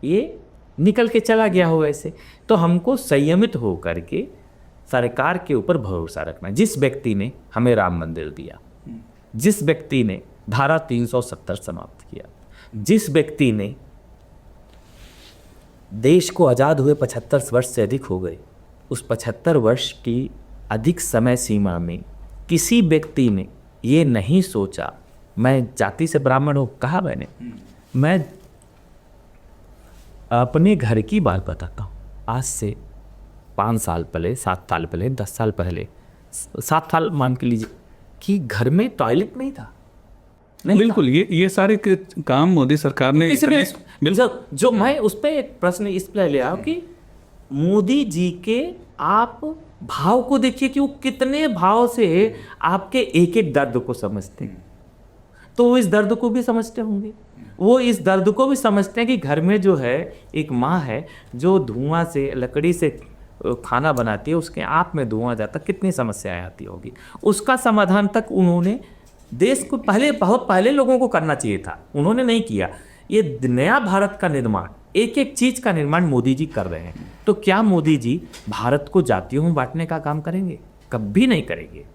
ये निकल के चला गया हो ऐसे। तो हमको संयमित हो करके सरकार के ऊपर भरोसा रखना है। जिस व्यक्ति ने हमें राम मंदिर दिया, जिस व्यक्ति ने धारा 370 समाप्त किया, जिस व्यक्ति ने देश को आज़ाद हुए 75 वर्ष से अधिक हो गए, उस 75 वर्ष की अधिक समय सीमा में किसी व्यक्ति ने ये नहीं सोचा मैं जाति से ब्राह्मण हूँ। कहा मैंने, मैं अपने घर की बात बताता हूँ। आज से 5 साल पहले, 7 साल पहले, 10 साल पहले, 7 साल मान के लीजिए कि घर में टॉयलेट नहीं था। नहीं बिल्कुल, ये सारे काम मोदी सरकार ने जो मैं उस पर एक प्रश्न इस पर ले आया कि मोदी जी के आप भाव को देखिए कि वो कितने भाव से आपके एक एक दर्द को समझते हैं। तो वो इस दर्द को भी समझते होंगे, वो इस दर्द को भी समझते हैं कि घर में जो है एक माँ है जो धुआं से, लकड़ी से खाना बनाती है, उसके आँख में धुआं जाता, कितनी समस्याएं आती होगी। उसका समाधान तक उन्होंने देश को बहुत पहले लोगों को करना चाहिए था, उन्होंने नहीं किया। ये नया भारत का निर्माण, एक एक चीज़ का निर्माण मोदी जी कर रहे हैं। तो क्या मोदी जी भारत को जातियों में बांटने का काम करेंगे? कभी नहीं करेंगे।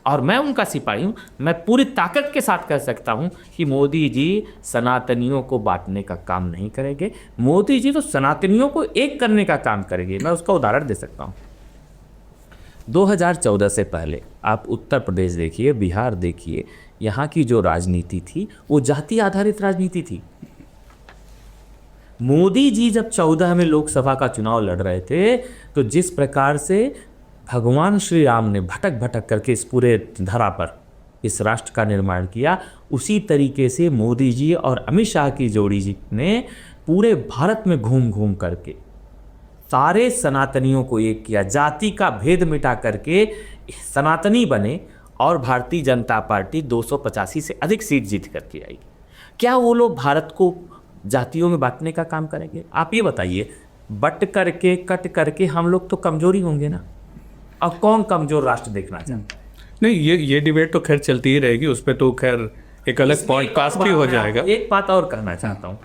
और मैं उनका सिपाही हूँ। मैं पूरी ताकत के साथ कह सकता हूँ कि मोदी जी सनातनियों को बांटने का काम नहीं करेंगे। मोदी जी तो सनातनियों को एक करने का काम करेंगे। मैं उसका उदाहरण दे सकता हूँ। 2014 से पहले आप उत्तर प्रदेश देखिए, बिहार देखिए, यहाँ की जो राजनीति थी वो जाति आधारित राजनीति थी। मोदी जी जब 14 में लोकसभा का चुनाव लड़ रहे थे तो जिस प्रकार से भगवान श्री राम ने भटक भटक करके इस पूरे धरा पर इस राष्ट्र का निर्माण किया, उसी तरीके से मोदी जी और अमित शाह की जोड़ी जी ने पूरे भारत में घूम घूम करके सारे सनातनियों को एक किया, जाति का भेद मिटा करके सनातनी बने और भारतीय जनता पार्टी 285 से अधिक सीट जीत करके आई। क्या वो लोग भारत को जातियों में बांटने का काम करेंगे? आप ये बताइए, बट करके कट करके हम लोग तो कमजोरी होंगे ना। अब कौन कमजोर राष्ट्र देखना चाहता है? नहीं, ये डिबेट तो खैर चलती ही रहेगी, उस पर तो खैर एक अलग पॉडकास्ट भी हो जाएगा। एक बात और कहना चाहता हूँ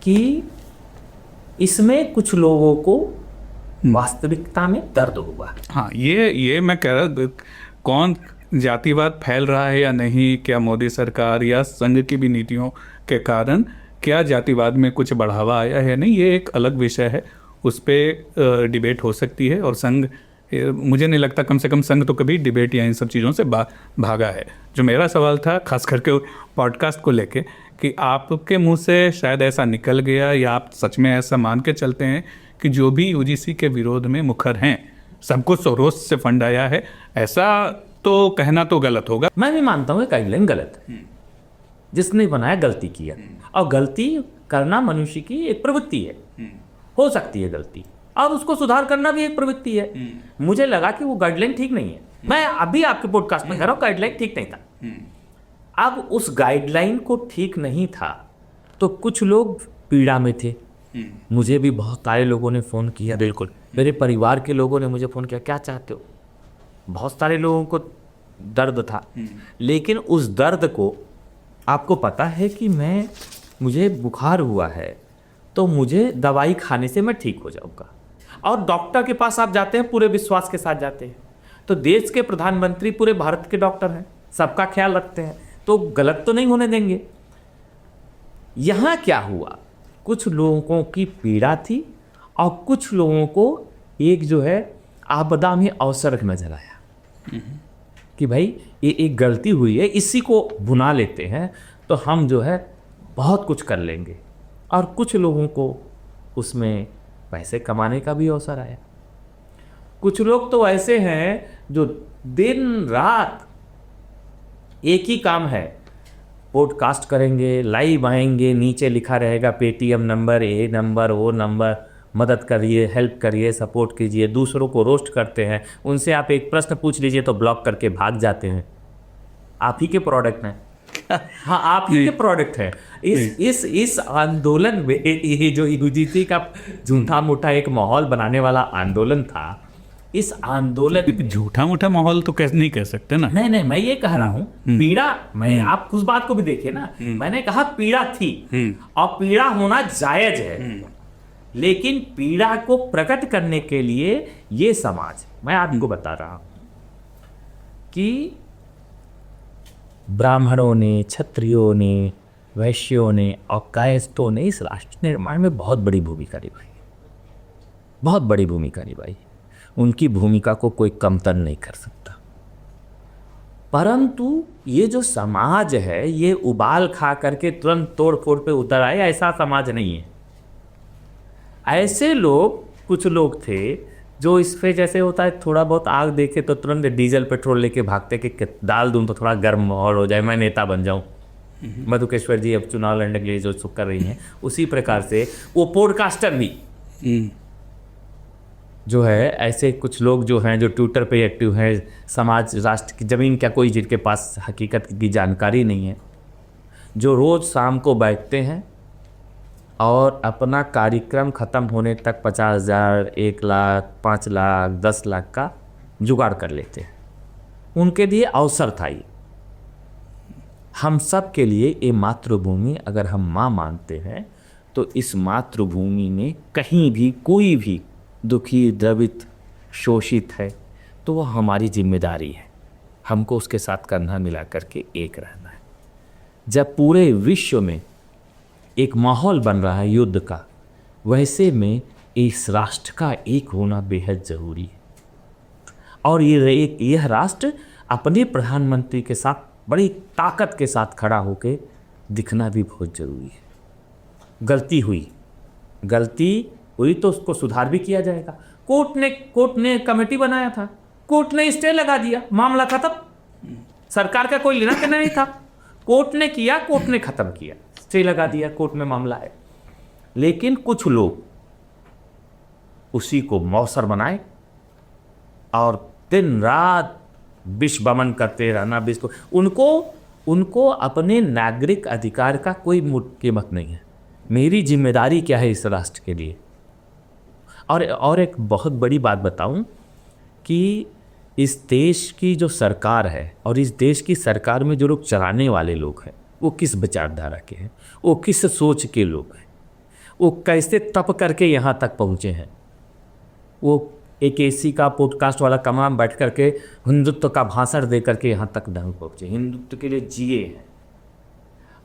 कि इसमें कुछ लोगों को वास्तविकता में दर्द हुआ। हाँ, ये मैं कह रहा, कौन जातिवाद फैल रहा है या नहीं, क्या मोदी सरकार या संघ की भी नीतियों के कारण क्या जातिवाद में कुछ बढ़ावा आया है नहीं, ये एक अलग विषय है, उस पर डिबेट हो सकती है। और संघ, मुझे नहीं लगता, कम से कम संघ तो कभी डिबेट या इन सब चीज़ों से भागा है। जो मेरा सवाल था खास करके पॉडकास्ट को लेके, कि आपके मुंह से शायद ऐसा निकल गया या आप सच में ऐसा मान के चलते हैं कि जो भी यूजीसी के विरोध में मुखर हैं सबको सोरोस से फंड आया है, ऐसा तो कहना तो गलत होगा। मैं भी मानता हूँ गाइडलाइन गलत है, जिसने बनाया गलती किया, और गलती करना मनुष्य की एक प्रवृत्ति है, हो सकती है गलती, और उसको सुधार करना भी एक प्रवृत्ति है। मुझे लगा कि वो गाइडलाइन ठीक नहीं है। मैं अभी आपके पॉडकास्ट में कह रहा हूँ गाइडलाइन ठीक नहीं था। अब उस गाइडलाइन को ठीक नहीं था तो कुछ लोग पीड़ा में थे। मुझे भी बहुत सारे लोगों ने फ़ोन किया, बिल्कुल मेरे परिवार के लोगों ने मुझे फ़ोन किया, क्या चाहते हो। बहुत सारे लोगों को दर्द था, लेकिन उस दर्द को, आपको पता है कि मुझे बुखार हुआ है तो मुझे दवाई खाने से मैं ठीक हो जाऊंगा, और डॉक्टर के पास आप जाते हैं पूरे विश्वास के साथ जाते हैं। तो देश के प्रधानमंत्री पूरे भारत के डॉक्टर हैं, सबका ख्याल रखते हैं, तो गलत तो नहीं होने देंगे। यहाँ क्या हुआ, कुछ लोगों की पीड़ा थी और कुछ लोगों को एक जो है आपदा में अवसर नजर आया कि भाई ये एक गलती हुई है, इसी को भुना लेते हैं तो हम जो है बहुत कुछ कर लेंगे। और कुछ लोगों को उसमें पैसे कमाने का भी अवसर आया। कुछ लोग तो ऐसे हैं जो दिन रात एक ही काम है, पॉडकास्ट करेंगे, लाइव आएंगे, नीचे लिखा रहेगा पेटीएम नंबर, ये नंबर, वो नंबर, मदद करिए, हेल्प करिए, सपोर्ट कीजिए, दूसरों को रोस्ट करते हैं। उनसे आप एक प्रश्न पूछ लीजिए तो ब्लॉक करके भाग जाते हैं। आप ही के प्रोडक्ट हैं। हाँ, आप ही के प्रोडक्ट हैं। इस आंदोलन में ये जो यूजीसी का झूठा मूठा एक माहौल बनाने वाला आंदोलन था, इस आंदोलन झूठा मूठा माहौल तो नहीं कह सकते ना। नहीं, मैं ये कह रहा हूँ पीड़ा, मैं आप उस बात को भी देखिए ना, मैंने कहा पीड़ा थी और पीड़ा होना जायज है, लेकिन पीड़ा को प्रकट करने के लिए ये समाज, मैं आपको बता रहा हूं कि ब्राह्मणों ने, क्षत्रियों ने, वैश्यों ने और कायस्थों ने इस राष्ट्र निर्माण में बहुत बड़ी भूमिका निभाई, बहुत बड़ी भूमिका निभाई। उनकी भूमिका को कोई कमतर नहीं कर सकता। परंतु ये जो समाज है, ये उबाल खा करके तुरंत तोड़ फोड़ पे उतर आए, ऐसा समाज नहीं है। ऐसे लोग, कुछ लोग थे जो इस पे जैसे होता है थोड़ा बहुत आग देखे तो तुरंत डीजल पेट्रोल लेके भागते कि डाल दूं तो थोड़ा गर्म माहौल हो जाए, मैं नेता बन जाऊं। मधुकेश्वर जी अब चुनाव लड़ने के लिए जो सुख कर रही हैं, उसी प्रकार से वो पॉडकास्टर भी जो है, ऐसे कुछ लोग जो हैं जो ट्विटर पे एक्टिव हैं, समाज, राष्ट्र की ज़मीन क्या कोई जिनके पास हकीकत की जानकारी नहीं है, जो रोज़ शाम को बैठते हैं और अपना कार्यक्रम ख़त्म होने तक 50,000, 1 लाख, 5 लाख, 10 लाख का जुगाड़ कर लेते हैं। उनके लिए अवसर था ये। हम सब के लिए ये मातृभूमि, अगर हम माँ मानते हैं तो इस मातृभूमि में कहीं भी कोई भी दुखी, द्रवित, शोषित है तो वो हमारी जिम्मेदारी है, हमको उसके साथ कंधा मिला करके एक रहना है। जब पूरे विश्व में एक माहौल बन रहा है युद्ध का, वैसे में इस राष्ट्र का एक होना बेहद ज़रूरी है। और यह राष्ट्र अपने प्रधानमंत्री के साथ बड़ी ताकत के साथ खड़ा होके दिखना भी बहुत ज़रूरी है। गलती हुई तो उसको सुधार भी किया जाएगा। कोर्ट ने कमेटी बनाया था, कोर्ट ने स्टे लगा दिया, मामला खत्म। सरकार का कोई लेना देना नहीं था, कोर्ट ने किया, कोर्ट ने खत्म किया, स्टे लगा दिया, कोर्ट में मामला है। लेकिन कुछ लोग उसी को मौसर बनाए और दिन रात विष वमन करते रहना। उनको अपने नागरिक अधिकार का कोई कीमत नहीं है। मेरी जिम्मेदारी क्या है इस राष्ट्र के लिए। और एक बहुत बड़ी बात बताऊं कि इस देश की जो सरकार है और इस देश की सरकार में जो लोग चलाने वाले लोग हैं वो किस विचारधारा के हैं, वो किस सोच के लोग हैं, वो कैसे तप करके यहाँ तक पहुँचे हैं। वो एक एसी का पॉडकास्ट वाला कमरा में बैठ करके हिंदुत्व का भाषण दे करके यहाँ तक नहीं पहुँचे, हिंदुत्व के लिए जिए हैं।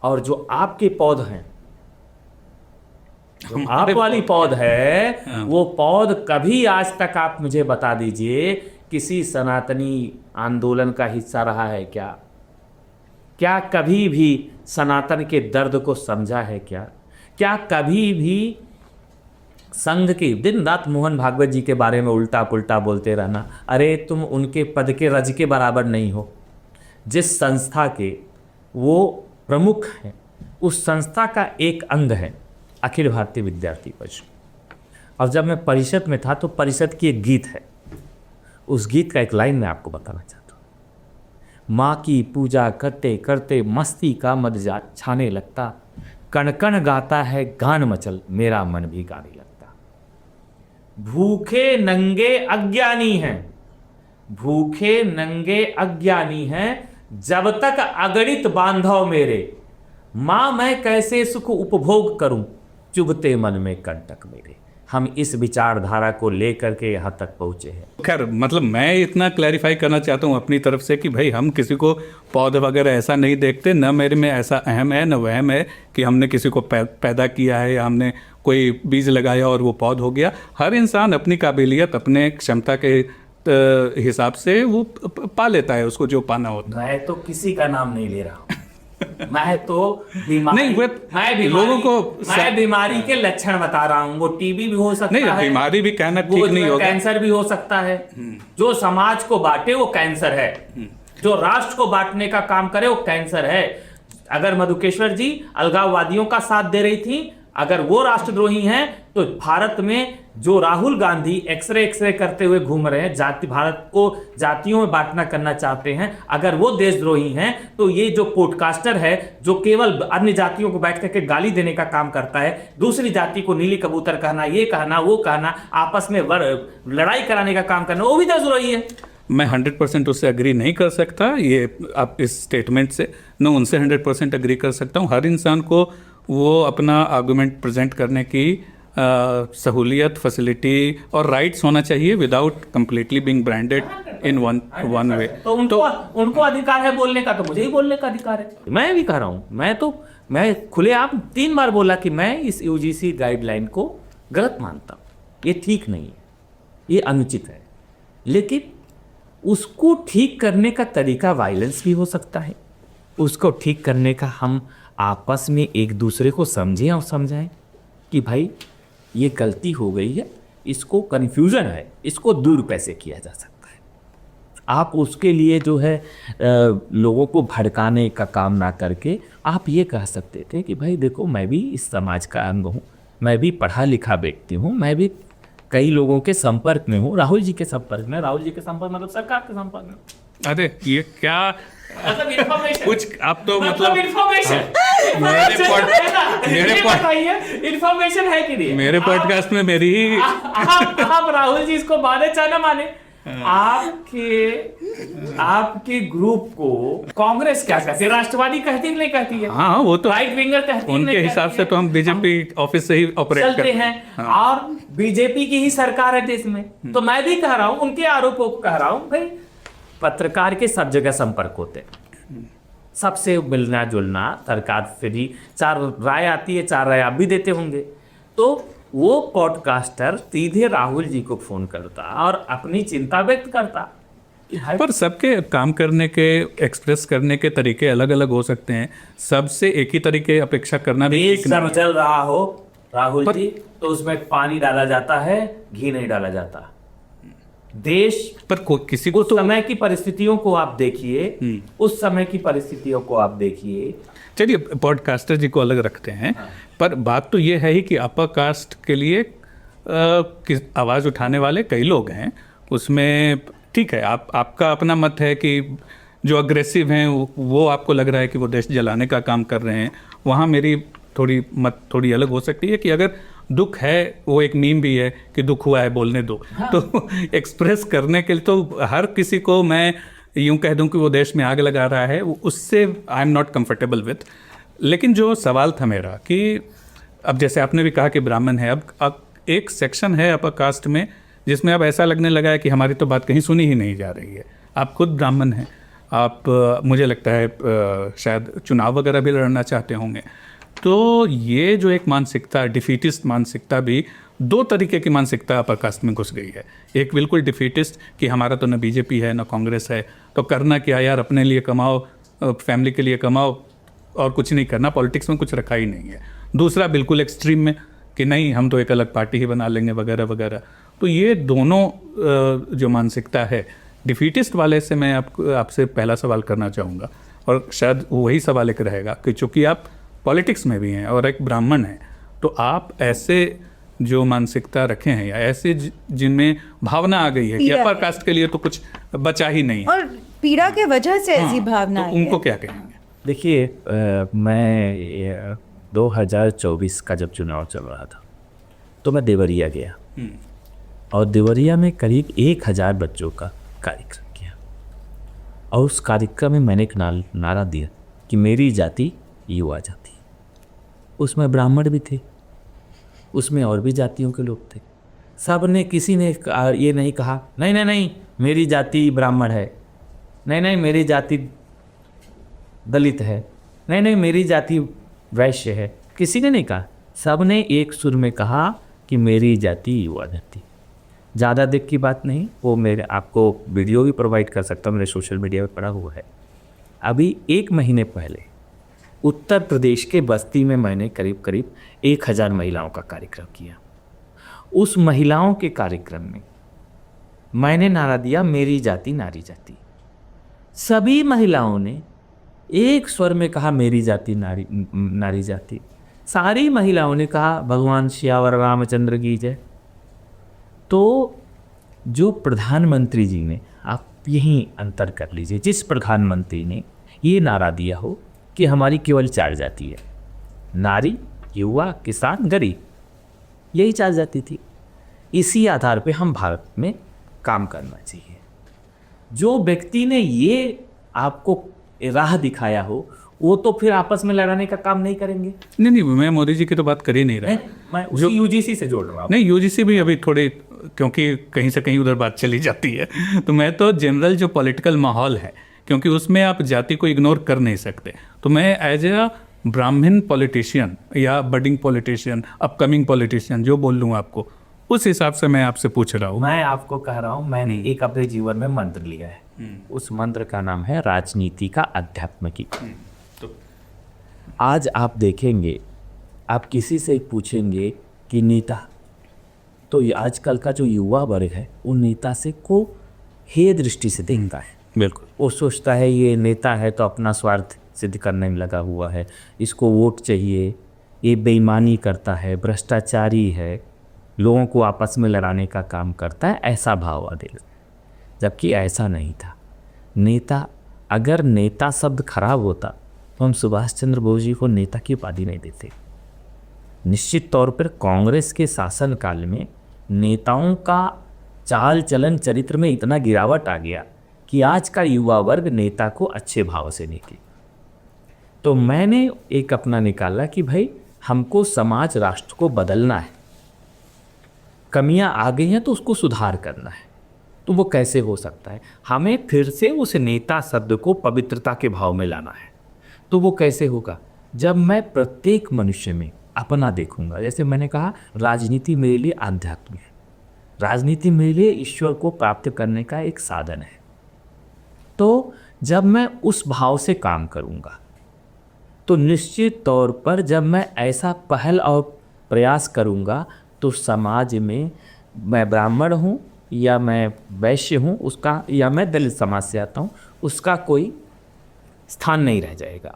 और जो आपके पौध हैं, जो आप वाली पौध है, वो पौध कभी आज तक आप मुझे बता दीजिए किसी सनातनी आंदोलन का हिस्सा रहा है क्या? क्या कभी भी सनातन के दर्द को समझा है क्या? क्या कभी भी संघ की दिन रात मोहन भागवत जी के बारे में उल्टा पुल्टा बोलते रहना? अरे तुम उनके पद के रज के बराबर नहीं हो। जिस संस्था के वो प्रमुख हैं, उस संस्था का एक अंग है अखिल भारतीय विद्यार्थी परिषद। और जब मैं परिषद में था तो परिषद की एक गीत है, उस गीत का एक लाइन मैं आपको बताना चाहता हूँ। माँ की पूजा करते करते मस्ती का मद छाने लगता, कण कण गाता है गान मचल, मेरा मन भी गाने लगता। भूखे नंगे अज्ञानी हैं, भूखे नंगे अज्ञानी हैं, जब तक अगणित बांधव मेरे, माँ मैं कैसे सुख उपभोग करूं, चुभते मन में कंटक मेरे। हम इस विचारधारा को लेकर के यहाँ तक पहुँचे हैं। खैर, मतलब मैं इतना क्लैरिफाई करना चाहता हूँ अपनी तरफ से कि भाई हम किसी को पौध वगैरह ऐसा नहीं देखते, न मेरे में ऐसा अहम है न वहम है कि हमने किसी को पैदा किया है या हमने कोई बीज लगाया और वो पौध हो गया। हर इंसान अपनी काबिलियत, अपने क्षमता के हिसाब से वो पा लेता है उसको जो पाना होता है। मैं तो किसी का नाम नहीं ले रहा हूँ। मैं तो बीमारी, मैं बीमारी के लक्षण बता रहा हूँ। वो टीबी भी हो सकता है, बीमारी भी कहना ठीक नहीं होगा, कैंसर भी हो सकता है। जो समाज को बांटे वो कैंसर है, जो राष्ट्र को बांटने का काम करे वो कैंसर है। अगर मधुकेश्वर जी अलगाववादियों का साथ दे रही थी, अगर वो राष्ट्रद्रोही हैं, तो भारत में जो राहुल गांधी एक्सरे करते हुए घूम रहे हैं, भारत को जातियों में बांटना करना चाहते हैं, अगर वो देशद्रोही हैं, तो ये जो पॉडकास्टर है जो केवल अन्य जातियों को बैठ करके गाली देने का काम करता है, दूसरी जाति को नीली कबूतर कहना, ये कहना, वो कहना, आपस में लड़ाई कराने का काम करना, वो भी देशद्रोही है। मैं 100% उससे अग्री नहीं कर सकता ये आप इस स्टेटमेंट से, न उनसे 100% अग्री कर सकता हूँ। हर इंसान को वो अपना आर्गुमेंट प्रेजेंट करने की सहूलियत, फैसिलिटी और राइट्स होना चाहिए without completely being branded in one way. तो उनको अधिकार है बोलने का, तो मुझे ही बोलने का अधिकार है। मैं भी कह रहा हूँ, मैं खुलेआम 3 बार बोला कि मैं इस यूजीसी गाइडलाइन को गलत मानता हूँ, ये ठीक नहीं है, ये अनुचित है। लेकिन उसको ठीक करने का तरीका वायलेंस भी हो सकता है। उसको ठीक करने का हम आपस में एक दूसरे को समझें और समझाएं कि भाई ये गलती हो गई है, इसको कन्फ्यूज़न है, इसको दूर कैसे किया जा सकता है। आप उसके लिए जो है लोगों को भड़काने का काम ना करके आप ये कह सकते थे कि भाई देखो, मैं भी इस समाज का अंग हूँ, मैं भी पढ़ा लिखा व्यक्ति हूँ, मैं भी कई लोगों के संपर्क में हूँ, राहुल जी के संपर्क में, राहुल जी के संपर्क मतलब सरकार के संपर्क में। अरे ये क्या कुछ आप तो मतलब इन्फॉर्मेशन है कि नहीं? मेरे पॉडकास्ट में मेरी ही आप राहुल जी इसको माने चाहे ना माने, आपके ग्रुप को कांग्रेस क्या कहती है, राष्ट्रवादी कहती है कि नहीं कहती है? हाँ, वो तो राइट विंगर कहती है। उनके हिसाब से तो हम बीजेपी ऑफिस से ही ऑपरेट करते हैं। हाँ। और बीजेपी की ही सरकार है देश में। तो मैं भी कह रहा हूँ, उनके आरोपों को कह रहा हूँ, भाई पत्रकार के सब जगह संपर्क होते हैं, सबसे मिलना जुलना, सरकार से भी 4 राय आती है, 4 राय आप भी देते होंगे। तो वो पॉडकास्टर सीधे राहुल जी को फोन करता और अपनी चिंता व्यक्त करता पर सबके काम करने के, एक्सप्रेस करने के तरीके अलग अलग हो सकते हैं। सबसे एक ही तरीके अपेक्षा करना भी देश ठीक नहीं। सब चल रहा हो राहुल जी, तो उसमें पानी डाला जाता है, घी नहीं डाला जाता। देश पर किसी को उस समय की परिस्थितियों को आप देखिए, उस समय की परिस्थितियों को आप देखिए। चलिए पॉडकास्टर जी को अलग रखते हैं, पर बात तो ये है ही कि अपर कास्ट के लिए आवाज़ उठाने वाले कई लोग हैं। उसमें ठीक है, आपका अपना मत है कि जो अग्रेसिव हैं वो आपको लग रहा है कि वो देश जलाने का काम कर रहे हैं। वहाँ मेरी थोड़ी अलग हो सकती है कि अगर दुख है, वो एक मीम भी है कि दुख हुआ है बोलने दो। तो एक्सप्रेस करने के लिए तो हर किसी को मैं यूं कह दूं कि वो देश में आग लगा रहा है, उससे I am not comfortable with. लेकिन जो सवाल था मेरा कि अब जैसे आपने भी कहा कि ब्राह्मण है, अब एक सेक्शन है अपर कास्ट में जिसमें अब ऐसा लगने लगा है कि हमारी तो बात कहीं सुनी ही नहीं जा रही है। आप खुद ब्राह्मण हैं, आप मुझे लगता है शायद चुनाव वगैरह भी लड़ना चाहते होंगे। तो ये जो एक मानसिकता, डिफीटिस्ट मानसिकता, भी दो तरीके की मानसिकता अपर कास्ट में घुस गई है। एक बिल्कुल डिफीटिस्ट कि हमारा तो न बीजेपी है न कांग्रेस है, तो करना क्या यार, अपने लिए कमाओ, फैमिली के लिए कमाओ और कुछ नहीं करना, पॉलिटिक्स में कुछ रखा ही नहीं है। दूसरा बिल्कुल एक्सट्रीम में कि नहीं हम तो एक अलग पार्टी ही बना लेंगे वगैरह वगैरह। तो ये दोनों जो मानसिकता है डिफीटिस्ट वाले से मैं आपसे पहला सवाल करना चाहूँगा, और शायद वही सवाल एक रहेगा कि चूँकि आप पॉलिटिक्स में भी हैं और एक ब्राह्मण हैं, तो आप ऐसे जो मानसिकता रखे हैं या ऐसे जिनमें भावना आ गई है कि अपर कास्ट के लिए तो कुछ बचा ही नहीं है, और पीड़ा के वजह से ऐसी भावना तो उनको क्या कहेंगे? देखिए, मैं 2024 का जब चुनाव चल रहा था तो मैं देवरिया गया और देवरिया में करीब 1000 बच्चों का कार्यक्रम किया, और उस कार्यक्रम में मैंने एक नारा दिया कि मेरी जाति युवा जाति। उसमें ब्राह्मण भी थे, उसमें और भी जातियों के लोग थे। सब ने, किसी ने ये नहीं कहा नहीं नहीं नहीं मेरी जाति ब्राह्मण है, नहीं नहीं मेरी जाति दलित है, नहीं नहीं मेरी जाति वैश्य है, किसी ने नहीं कहा। सब ने एक सुर में कहा कि मेरी जाति युवा जाति। ज़्यादा देख की बात नहीं, वो मेरे आपको वीडियो भी प्रोवाइड कर सकता हूँ, मेरे सोशल मीडिया पर पड़ा हुआ है। अभी 1 महीने पहले उत्तर प्रदेश के बस्ती में मैंने करीब 1000 महिलाओं का कार्यक्रम किया। उस महिलाओं के कार्यक्रम में मैंने नारा दिया मेरी जाति नारी जाति। सभी महिलाओं ने एक स्वर में कहा मेरी जाति नारी जाति। सारी महिलाओं ने कहा भगवान श्यावर रामचंद्र की जय। तो जो प्रधानमंत्री जी ने, आप यही अंतर कर लीजिए, जिस प्रधानमंत्री ने ये नारा दिया हो कि हमारी केवल 4 जाति है, नारी, युवा, किसान, गरीब, यही 4 जाति थी, इसी आधार पे हम भारत में काम करना चाहिए। जो व्यक्ति ने ये आपको राह दिखाया हो, वो तो फिर आपस में लड़ाने का काम नहीं करेंगे। नहीं, मैं मोदी जी की तो बात कर ही नहीं रहा, मैं उसी यूजीसी से जोड़ रहा हूँ। नहीं, यूजीसी भी अभी थोड़े, क्योंकि कहीं से कहीं उधर बात चली जाती है, तो मैं तो जनरल जो पॉलिटिकल माहौल है, क्योंकि उसमें आप जाति को इग्नोर कर नहीं सकते, तो मैं एज ए ब्राह्मण पॉलिटिशियन या बडिंग पॉलिटिशियन, अपकमिंग पॉलिटिशियन जो बोल लूँ आपको, उस हिसाब से मैं आपसे पूछ रहा हूँ। मैं आपको कह रहा हूँ, मैंने एक अपने जीवन में मंत्र लिया है, उस मंत्र का नाम है राजनीति का अध्यात्म की। तो आज आप देखेंगे, आप किसी से पूछेंगे कि नेता, तो ये आजकल का जो युवा वर्ग है वो नेता से को हे दृष्टि से देखता है। बिल्कुल, वो सोचता है ये नेता है तो अपना स्वार्थ सिद्ध करने में लगा हुआ है, इसको वोट चाहिए, ये बेईमानी करता है, भ्रष्टाचारी है, लोगों को आपस में लड़ाने का काम करता है, ऐसा भाव आ दिल। जबकि ऐसा नहीं था। नेता, अगर नेता शब्द खराब होता तो हम सुभाष चंद्र बोस जी को नेता की उपाधि नहीं देते। निश्चित तौर पर कांग्रेस के शासनकाल में नेताओं का चाल चलन चरित्र में इतना गिरावट आ गया कि आज का युवा वर्ग नेता को अच्छे भाव से निकले। तो मैंने एक अपना निकाला कि भाई हमको समाज राष्ट्र को बदलना है, कमियां आ गई हैं तो उसको सुधार करना है। तो वो कैसे हो सकता है? हमें फिर से उस नेता शब्द को पवित्रता के भाव में लाना है। तो वो कैसे होगा? जब मैं प्रत्येक मनुष्य में अपना देखूंगा। जैसे मैंने कहा, राजनीति मेरे लिए आध्यात्म है, राजनीति मेरे लिए ईश्वर को प्राप्त करने का एक साधन है। तो जब मैं उस भाव से काम करूँगा तो निश्चित तौर पर जब मैं ऐसा पहल और प्रयास करूँगा तो समाज में, मैं ब्राह्मण हूँ या मैं वैश्य हूँ उसका, या मैं दलित समाज से आता हूँ, उसका कोई स्थान नहीं रह जाएगा।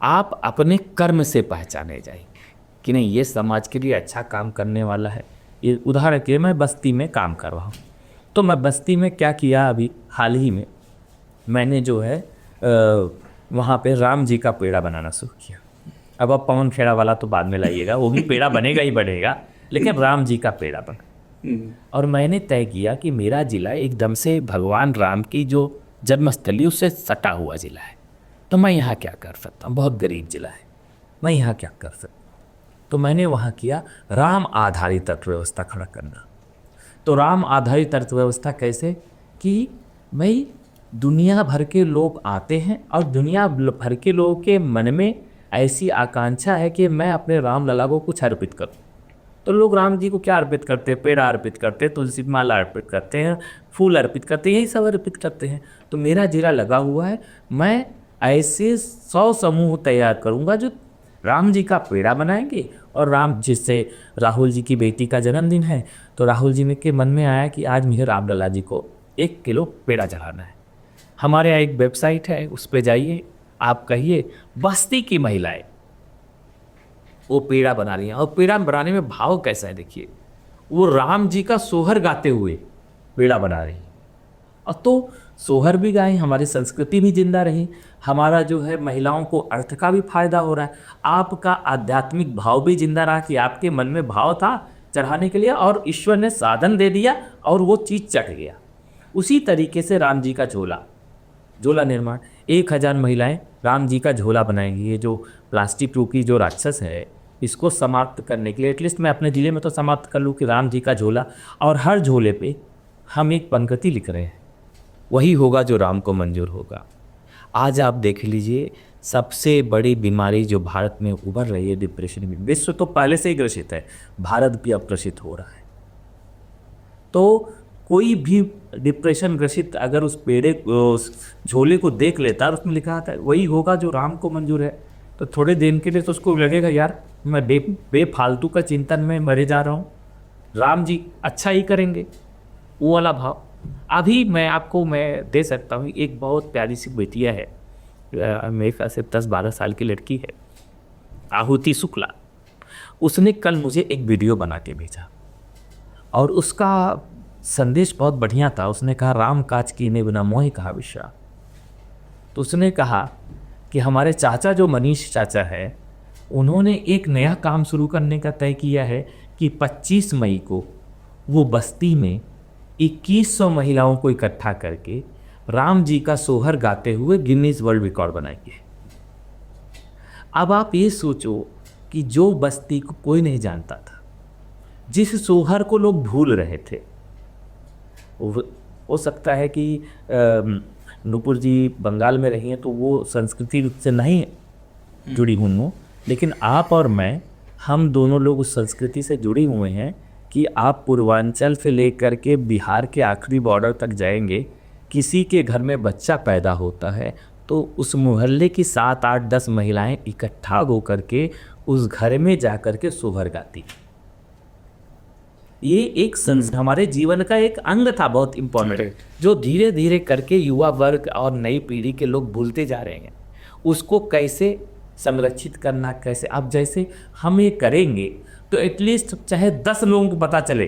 आप अपने कर्म से पहचाने जाएंगे कि नहीं ये समाज के लिए अच्छा काम करने वाला है। ये उदाहरण के लिए मैं बस्ती में काम कर रहा हूँ, तो मैं बस्ती में क्या किया, अभी हाल ही में मैंने जो है वहाँ पे राम जी का पेड़ा बनाना शुरू किया। अब पवन खेड़ा वाला तो बाद में लाइएगा, वो भी पेड़ा बनेगा ही बनेगा, लेकिन राम जी का पेड़ा बना। और मैंने तय किया कि मेरा ज़िला एकदम से भगवान राम की जो जन्मस्थली उससे सटा हुआ ज़िला है, तो मैं यहाँ क्या कर सकता हूँ, बहुत गरीब ज़िला है, मैं यहाँ क्या कर सकता हूँ। तो मैंने वहाँ किया राम आधारित अर्थव्यवस्था खड़ा करना। तो राम आधारित अर्थव्यवस्था कैसे कि भाई दुनिया भर के लोग आते हैं और दुनिया भर के लोगों के मन में ऐसी आकांक्षा है कि मैं अपने राम लला को कुछ अर्पित करूं। तो लोग राम जी को क्या अर्पित करते हैं, पेड़ा अर्पित करते हैं, तुलसी माला अर्पित करते हैं, फूल अर्पित करते हैं, यही सब अर्पित करते हैं। तो मेरा जिला लगा हुआ है, मैं ऐसे 100 समूह तैयार करूंगा जो राम जी का पेड़ा बनाएंगे। और राम, जिससे राहुल जी की बेटी का जन्मदिन है, तो राहुल जी के मन में आया कि आज मुझे राम लला जी को 1 किलो पेड़ा चढ़ाना है। हमारे यहाँ एक वेबसाइट है, उस पर जाइए, आप कहिए बस्ती की महिलाएं वो पेड़ा बना रही हैं। और पेड़ा बनाने में भाव कैसा है देखिए, वो राम जी का सोहर गाते हुए पेड़ा बना रही हैं। और तो सोहर भी गाएं, हमारी संस्कृति भी जिंदा रही, हमारा जो है महिलाओं को अर्थ का भी फायदा हो रहा है, आपका आध्यात्मिक भाव भी जिंदा रहा कि आपके मन में भाव था चढ़ाने के लिए और ईश्वर ने साधन दे दिया और वो चीज़ चढ़ गया। उसी तरीके से राम जी का झोला निर्माण, 1000 महिलाएं राम जी का झोला बनाएंगी। ये जो प्लास्टिक रूपी जो राक्षस है, इसको समाप्त करने के लिए एटलीस्ट मैं अपने ज़िले में तो समाप्त कर लूँ कि राम जी का झोला, और हर झोले पे हम एक पंक्ति लिख रहे हैं, वही होगा जो राम को मंजूर होगा। आज आप देख लीजिए, सबसे बड़ी बीमारी जो भारत में उभर रही है डिप्रेशन में, विश्व तो पहले से ही ग्रसित है, भारत भी अब ग्रसित हो रहा है। तो कोई भी डिप्रेशन ग्रसित अगर उस पेड़े उस झोले को देख लेता है, उसमें लिखा आता है वही होगा जो राम को मंजूर है, तो थोड़े दिन के लिए तो उसको लगेगा यार मैं बेफालतू का चिंतन में मरे जा रहा हूँ, राम जी अच्छा ही करेंगे, वो वाला भाव। अभी मैं दे सकता हूँ, एक बहुत प्यारी सी बेटिया है, मेरे ख्याल से 10-12 साल की लड़की है, आहुति शुक्ला। उसने कल मुझे एक वीडियो बना के भेजा और उसका संदेश बहुत बढ़िया था। उसने कहा राम काज कीने बिना मोहि कहा विश्रा। तो उसने कहा कि हमारे चाचा जो मनीष चाचा है, उन्होंने एक नया काम शुरू करने का तय किया है कि 25 मई को वो बस्ती में 2100 महिलाओं को इकट्ठा करके राम जी का सोहर गाते हुए गिनीज वर्ल्ड रिकॉर्ड बनाएंगे। अब आप ये सोचो कि जो बस्ती को कोई नहीं जानता था, जिस सोहर को लोग भूल रहे थे, हो सकता है कि नूपुर जी बंगाल में रही हैं तो वो संस्कृति से नहीं जुड़ी हुई हूँ, लेकिन आप और मैं, हम दोनों लोग उस संस्कृति से जुड़े हुए हैं कि आप पूर्वांचल से लेकर के बिहार के आखिरी बॉर्डर तक जाएंगे, किसी के घर में बच्चा पैदा होता है तो उस मोहल्ले की 7-8-10 महिलाएं इकट्ठा होकर के उस घर में जाकर के सोहर गाती। ये एक हमारे जीवन का एक अंग था, बहुत इम्पोर्टेंट, जो धीरे धीरे करके युवा वर्ग और नई पीढ़ी के लोग भूलते जा रहे हैं। उसको कैसे संरक्षित करना, कैसे, अब जैसे हम ये करेंगे तो एटलीस्ट चाहे 10 लोगों को पता चले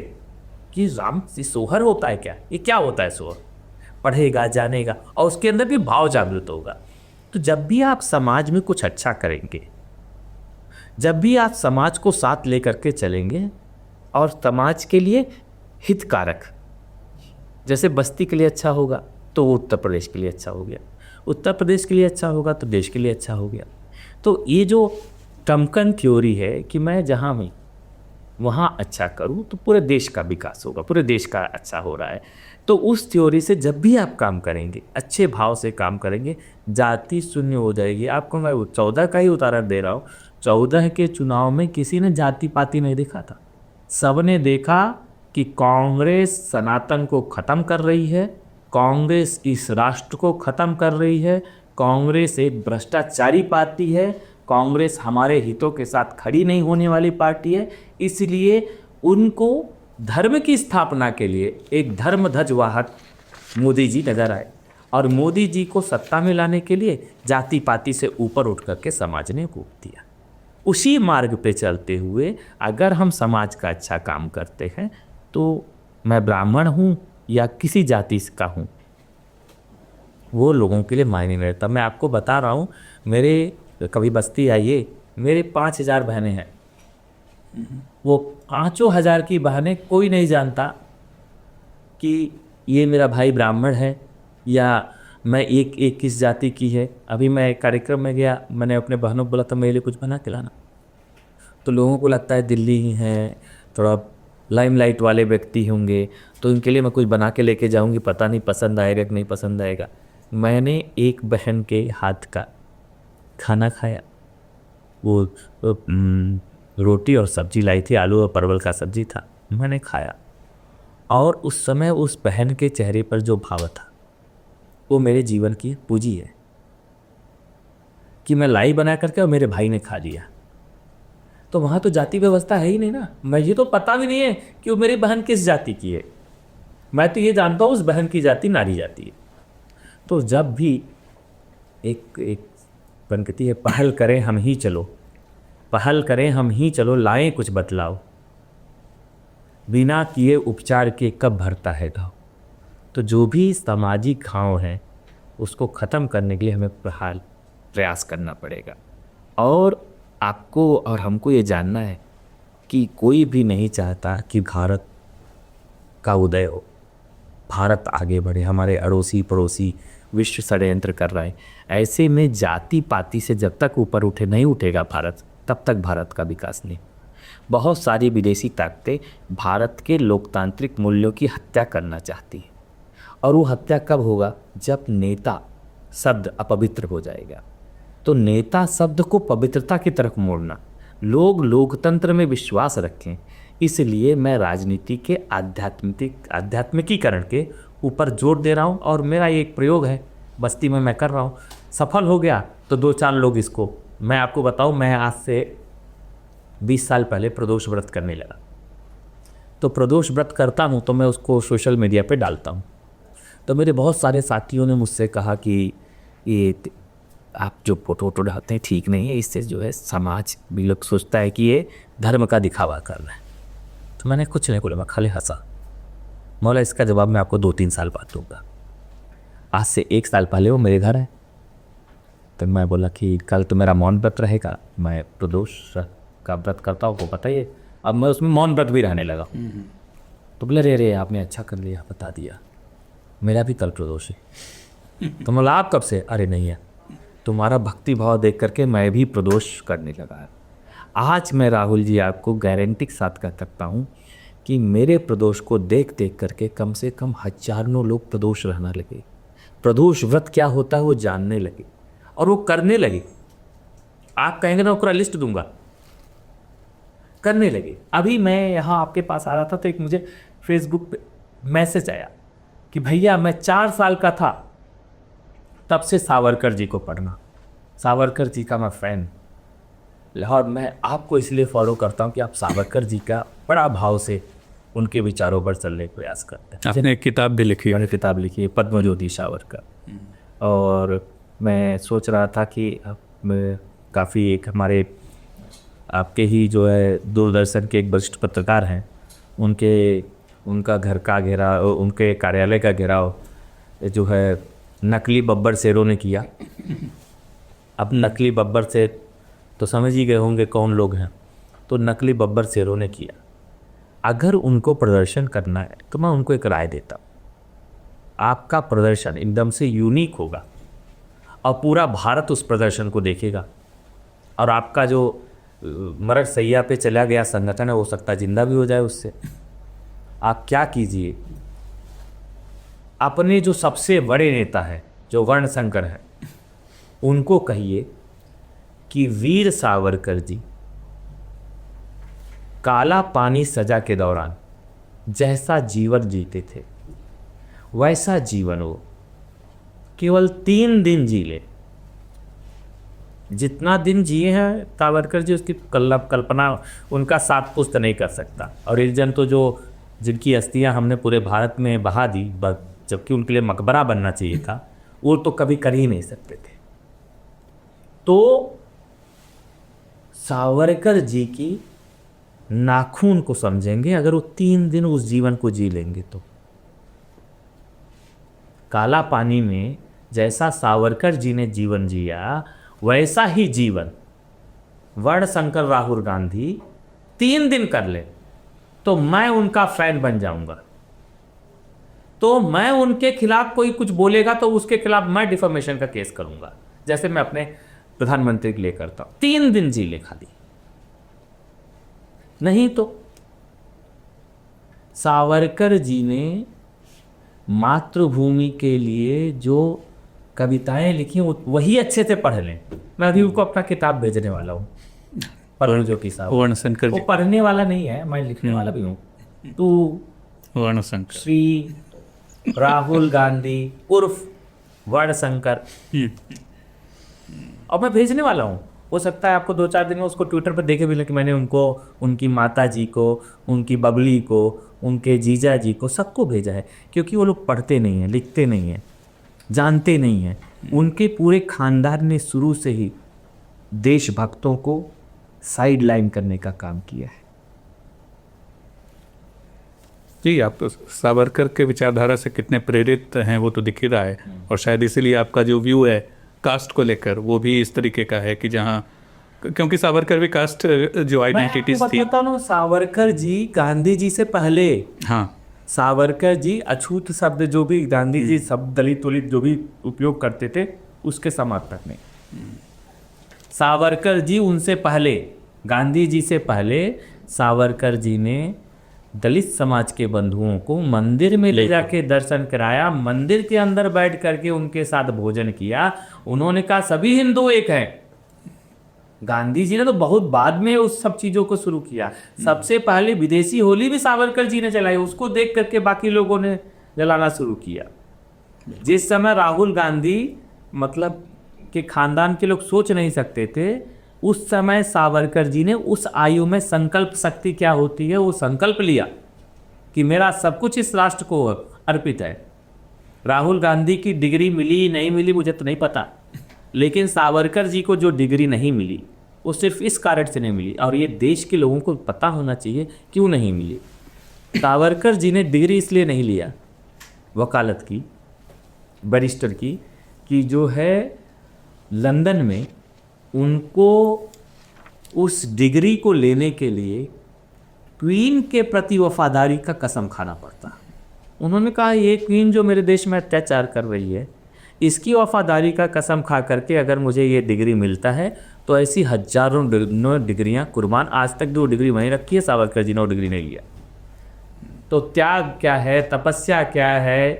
कि राम सोहर होता है क्या, ये क्या होता है सोहर, पढ़ेगा, जानेगा और उसके अंदर भी भाव जागृत होगा। तो जब भी आप समाज में कुछ अच्छा करेंगे, जब भी आप समाज को साथ लेकर के चलेंगे और समाज के लिए हितकारक, जैसे बस्ती के लिए अच्छा होगा तो वो उत्तर प्रदेश के लिए अच्छा हो गया, उत्तर प्रदेश के लिए अच्छा होगा तो देश के लिए अच्छा हो गया। तो ये जो टमकन थ्योरी है कि मैं जहाँ भी वहाँ अच्छा करूँ तो पूरे देश का विकास होगा, पूरे देश का अच्छा हो रहा है, तो उस थ्योरी से जब भी आप काम करेंगे, अच्छे भाव से काम करेंगे, जाति शून्य हो जाएगी। आपको मैं 14 का ही उदाहरण दे रहा हूँ। 14 के चुनाव में किसी ने जाति पाति नहीं देखा था, सबने देखा कि कांग्रेस सनातन को ख़त्म कर रही है, कांग्रेस इस राष्ट्र को ख़त्म कर रही है, कांग्रेस एक भ्रष्टाचारी पार्टी है, कांग्रेस हमारे हितों के साथ खड़ी नहीं होने वाली पार्टी है। इसलिए उनको धर्म की स्थापना के लिए एक धर्मध्वज वाहक मोदी जी नजर आए और मोदी जी को सत्ता में लाने के लिए जाति पाति से ऊपर उठ करके समाज ने कूद दिया। उसी मार्ग पे चलते हुए अगर हम समाज का अच्छा काम करते हैं तो मैं ब्राह्मण हूँ या किसी जाति का हूँ, वो लोगों के लिए मायने नहीं रहता। मैं आपको बता रहा हूँ, मेरे कभी बस्ती आइए, मेरे 5000 बहनें हैं। वो 5000 की बहनें कोई नहीं जानता कि ये मेरा भाई ब्राह्मण है या मैं एक किस जाति की है। अभी मैं एक कार्यक्रम में गया, मैंने अपने बहनों को बोला था मेरे लिए कुछ बना के लाना, तो लोगों को लगता है दिल्ली ही है, थोड़ा लाइमलाइट वाले व्यक्ति होंगे, तो इनके लिए मैं कुछ बना के लेके जाऊंगी, पता नहीं पसंद आएगा कि नहीं पसंद आएगा। मैंने एक बहन के हाथ का खाना खाया, वो रोटी और सब्जी लाई थी, आलू और परवल का सब्जी था, मैंने खाया और उस समय उस बहन के चेहरे पर जो भाव था वो मेरे जीवन की पूंजी है कि मैं लाई बना करके और मेरे भाई ने खा लिया। तो वहाँ तो जाति व्यवस्था है ही नहीं ना, मुझे तो पता भी नहीं है कि वो मेरी बहन किस जाति की है। मैं तो ये जानता हूँ उस बहन की जाति नारी जाति है। तो जब भी एक पंक्ति है, पहल करें हम ही चलो, पहल करें हम ही चलो, लाएं कुछ बतलाओ, बिना किए उपचार के कब भरता है घाव। तो जो भी सामाजिक घाव है उसको ख़त्म करने के लिए हमें प्रयास करना पड़ेगा। और आपको और हमको ये जानना है कि कोई भी नहीं चाहता कि भारत का उदय हो, भारत आगे बढ़े। हमारे अड़ोसी पड़ोसी विश्व षड्यंत्र कर रहा है। ऐसे में जाति पाति से जब तक ऊपर उठे नहीं उठेगा भारत, तब तक भारत का विकास नहीं। बहुत सारी विदेशी ताकतें भारत के लोकतांत्रिक मूल्यों की हत्या करना चाहती हैं, और वो हत्या कब होगा? जब नेता शब्द अपवित्र हो जाएगा। तो नेता शब्द को पवित्रता की तरफ मोड़ना, लोग लोकतंत्र में विश्वास रखें, इसलिए मैं राजनीति के आध्यात्मिकीकरण के ऊपर जोर दे रहा हूँ। और मेरा ये एक प्रयोग है, बस्ती में मैं कर रहा हूँ, सफल हो गया तो 2-4 लोग इसको, मैं आपको बताऊँ, मैं आज से 20 साल पहले प्रदोष व्रत करने लगा। तो प्रदोष व्रत करता हूँ तो मैं उसको सोशल मीडिया पे डालता हूँ। तो मेरे बहुत सारे साथियों ने मुझसे कहा कि ये आप जो फोटो डालते हैं ठीक नहीं है, इससे जो है समाज भी लोग सोचता है कि ये धर्म का दिखावा कर रहा है। तो मैंने कुछ नहीं बोला, मैं खाली हंसा। मौला इसका जवाब मैं आपको 2-3 साल बाद दूंगा। आज से 1 साल पहले वो मेरे घर है, तो मैं बोला कि कल तो मेरा मौन व्रत रहेगा, मैं प्रदोष का व्रत करता हूँ, को पता ही है। अब मैं उसमें मौन व्रत भी रहने लगा। तो बोले रे आपने अच्छा कर लिया, बता दिया, मेरा भी कल प्रदोष है। तो बोला आप कब से? अरे नहीं है, तुम्हारा भक्ति भाव देख करके मैं भी प्रदोष करने लगा है। आज मैं राहुल जी आपको गारंटी के साथ कह सकता हूँ कि मेरे प्रदोष को देख देख करके कम से कम हजारों लोग प्रदोष रहना लगे, प्रदोष व्रत क्या होता है वो जानने लगे और वो करने लगे। आप कहेंगे ना पूरा लिस्ट दूंगा, करने लगे। अभी मैं यहाँ आपके पास आ रहा था तो एक मुझे फेसबुक पे मैसेज आया कि भैया मैं 4 साल का था तब से सावरकर जी को पढ़ना, सावरकर जी का मैं फ़ैन, और मैं आपको इसलिए फॉलो करता हूँ कि आप सावरकर जी का बड़ा भाव से उनके विचारों पर चलने का प्रयास करते हैं। आपने एक किताब भी लिखी है। मैंने किताब लिखी है, पद्मज्योति सावरकर। और मैं सोच रहा था कि काफ़ी एक हमारे आपके ही जो है दूरदर्शन के एक वरिष्ठ पत्रकार हैं, उनका घर का घेराव, उनके कार्यालय का घेराव जो है नकली बब्बर शेरों ने किया। अब नकली बब्बर शेर तो समझ ही गए होंगे कौन लोग हैं, तो नकली बब्बर शेरों ने किया। अगर उनको प्रदर्शन करना है तो मैं उनको एक राय देता हूँ, आपका प्रदर्शन एकदम से यूनिक होगा और पूरा भारत उस प्रदर्शन को देखेगा, और आपका जो मरड़ सैया पे चला गया संगठन है हो सकता है जिंदा भी हो जाए उससे। आप क्या कीजिए, अपने जो सबसे बड़े नेता हैं जो वर्णशंकर हैं, उनको कहिए कि वीर सावरकर जी काला पानी सजा के दौरान जैसा जीवन जीते थे वैसा जीवन वो केवल 3 दिन जी ले। जितना दिन जिए हैं सावरकर जी, उसकी कल्पना उनका 7 पुस्त नहीं कर सकता। और एक जन तो जो जिनकी अस्थियां हमने पूरे भारत में बहा दी, जबकि उनके लिए मकबरा बनना चाहिए था, वो तो कभी कर ही नहीं सकते थे। तो सावरकर जी की नाखून को समझेंगे अगर वो 3 दिन उस जीवन को जी लेंगे तो। काला पानी में जैसा सावरकर जी ने जीवन जिया, वैसा ही जीवन वर्णशंकर राहुल गांधी 3 दिन कर ले तो मैं उनका फैन बन जाऊंगा। तो मैं उनके खिलाफ कोई कुछ बोलेगा तो उसके खिलाफ मैं डिफेमेशन का केस करूंगा, जैसे मैं अपने प्रधानमंत्री के लिए करता हूं। 3 दिन जी ले खाली, नहीं तो सावरकर जी ने मातृभूमि के लिए जो कविताएं लिखी वही अच्छे से पढ़ लें। मैं अभी उनको अपना किताब भेजने वाला हूँ, जो कि साहब वर्णशंकर वो जी, पढ़ने वाला नहीं है, मैं लिखने वाला भी हूँ। तो वर्णशंकर श्री राहुल गांधी उर्फ वर्णशंकर, और मैं भेजने वाला हूँ। हो सकता है आपको 2-4 दिन में उसको ट्विटर पर देखे भी कि मैंने उनको, उनकी माता जी को, उनकी बबली को, उनके जीजा जी को, सबको भेजा है। क्योंकि वो लोग पढ़ते नहीं हैं, लिखते नहीं हैं, जानते नहीं हैं। उनके पूरे खानदान ने शुरू से ही देशभक्तों को साइड लाइन करने का काम किया है। जी, आप तो सावरकर के विचारधारा से कितने प्रेरित हैं वो तो दिख ही रहा है। और शायद इसीलिए आपका जो व्यू है कास्ट को लेकर वो भी इस तरीके का है कि जहाँ, क्योंकि सावरकर भी कास्ट जो आइडेंटिटीज थी। मैं बताता हूँ, सावरकर जी गांधी जी से पहले, हाँ, सावरकर जी अछूत शब्द जो भी गांधी जी शब्द दलित वलित जो भी उपयोग करते थे उसके समर्थक नहीं। सावरकर जी उनसे पहले, गांधी जी से पहले सावरकर जी ने दलित समाज के बंधुओं को मंदिर में ले जाके दर्शन कराया, मंदिर के अंदर बैठ करके उनके साथ भोजन किया। उन्होंने कहा सभी हिंदू एक हैं। गांधी जी ने तो बहुत बाद में उस सब चीज़ों को शुरू किया। सबसे पहले विदेशी होली भी सावरकर जी ने चलाई, उसको देख करके बाकी लोगों ने जलाना शुरू किया। जिस समय राहुल गांधी मतलब के खानदान के लोग सोच नहीं सकते थे, उस समय सावरकर जी ने उस आयु में संकल्प शक्ति क्या होती है वो संकल्प लिया कि मेरा सब कुछ इस राष्ट्र को अर्पित है। राहुल गांधी की डिग्री मिली नहीं मिली मुझे तो नहीं पता, लेकिन सावरकर जी को जो डिग्री नहीं मिली वो सिर्फ इस कारण से नहीं मिली, और ये देश के लोगों को पता होना चाहिए क्यों नहीं मिली। सावरकर जी ने डिग्री इसलिए नहीं लिया वकालत की, बैरिस्टर की, कि जो है लंदन में उनको उस डिग्री को लेने के लिए क्वीन के प्रति वफादारी का कसम खाना पड़ता। उन्होंने कहा ये क्वीन जो मेरे देश में अत्याचार कर रही है, इसकी वफादारी का कसम खा करके अगर मुझे ये डिग्री मिलता है तो ऐसी हजारों डिग्रियां कुर्बान। आज तक जो डिग्री वहीं रखी है, सावरकर जी ने वो डिग्री नहीं लिया। तो त्याग क्या है, तपस्या क्या है,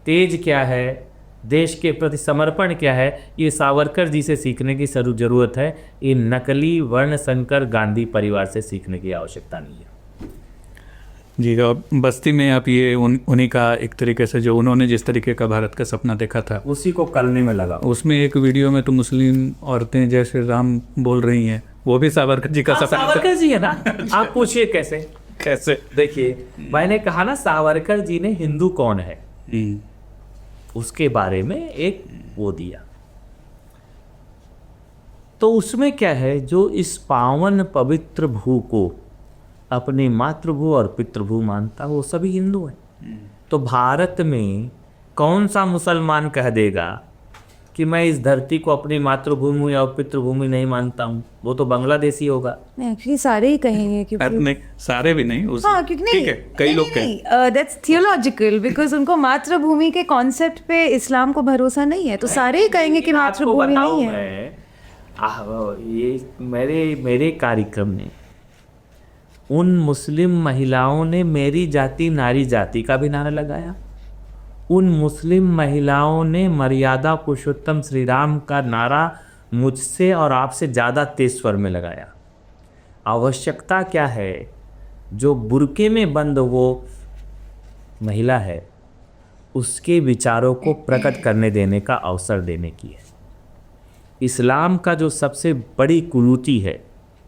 तेज क्या है, देश के प्रति समर्पण क्या है, ये सावरकर जी से सीखने की ज़रूरत है। ये नकली वर्णशंकर गांधी परिवार से सीखने की आवश्यकता नहीं है। जी, अब बस्ती में आप ये उन्हीं का एक तरीके से जो उन्होंने जिस तरीके का भारत का सपना देखा था उसी को करने में लगा। उसमें एक वीडियो में तो मुस्लिम औरतें जय श्री राम बोल रही हैं, वो भी सावरकर जी का सपना। सावरकर जी है ना। आप पूछिए कैसे कैसे? देखिए, मैंने कहा ना सावरकर जी ने हिंदू कौन है उसके बारे में एक वो दिया। तो उसमें क्या है, जो इस पावन पवित्र भू को अपनी मातृभू और पितृभू मानता वो सभी हिंदू हैं। तो भारत में कौन सा मुसलमान कह देगा कि मैं इस धरती को अपनी मातृभूमि और पितृभूमि नहीं मानता हूँ? वो तो बांग्लादेशी होगा। नहीं, एक्चुअली सारे ही कहेंगे क्योंकि नहीं, सारे भी नहीं, हाँ, क्योंकि नहीं, ठीक है, कई लोग कहें दैट्स थियोलॉजिकल, बिकॉज उनको मातृभूमि के कॉन्सेप्ट पे इस्लाम को भरोसा नहीं है, तो सारे ही कहेंगे कि मातृभूमि नहीं है। ये मेरे कार्यक्रम में उन मुस्लिम महिलाओं ने मेरी जाति नारी जाति का भी नारा लगाया। उन मुस्लिम महिलाओं ने मर्यादा पुरुषोत्तम श्री राम का नारा मुझसे और आपसे ज़्यादा तेज स्वर में लगाया। आवश्यकता क्या है, जो बुर्के में बंद वो महिला है उसके विचारों को प्रकट करने देने का अवसर देने की है। इस्लाम का जो सबसे बड़ी कुरीति है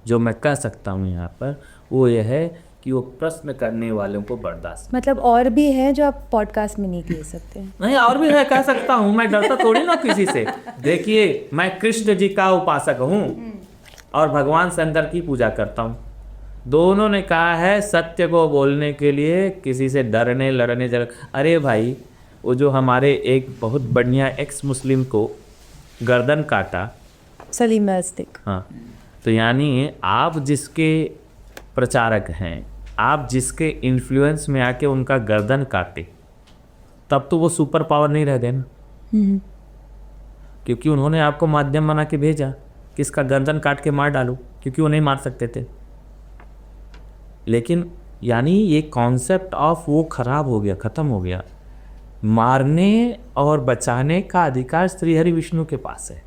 जो मैं कह सकता हूँ यहाँ पर, वो यह है कि वो प्रश्न करने वालों को बर्दाश्त। मतलब और भी है जो आप पॉडकास्ट में नहीं कह सकते? नहीं, और भी है, कह सकता हूँ, मैं डरता थोड़ी ना किसी से। देखिए, मैं कृष्ण जी का उपासक हूँ और भगवान शंकर की पूजा करता हूँ। दोनों ने कहा है सत्य को बोलने के लिए किसी से डरने लड़ने अरे भाई, वो जो हमारे एक बहुत बढ़िया एक्स मुस्लिम को गर्दन काटा, सलीम मस्तिक। हाँ, तो यानी आप जिसके प्रचारक हैं, आप जिसके इन्फ्लुएंस में आके उनका गर्दन काटे, तब तो वो सुपर पावर नहीं रह गए ना, क्योंकि उन्होंने आपको माध्यम बना के भेजा कि इसका गर्दन काट के मार डालो, क्योंकि वो नहीं मार सकते थे। लेकिन यानी ये कॉन्सेप्ट ऑफ वो खराब हो गया, ख़त्म हो गया। मारने और बचाने का अधिकार श्री हरि विष्णु के पास है,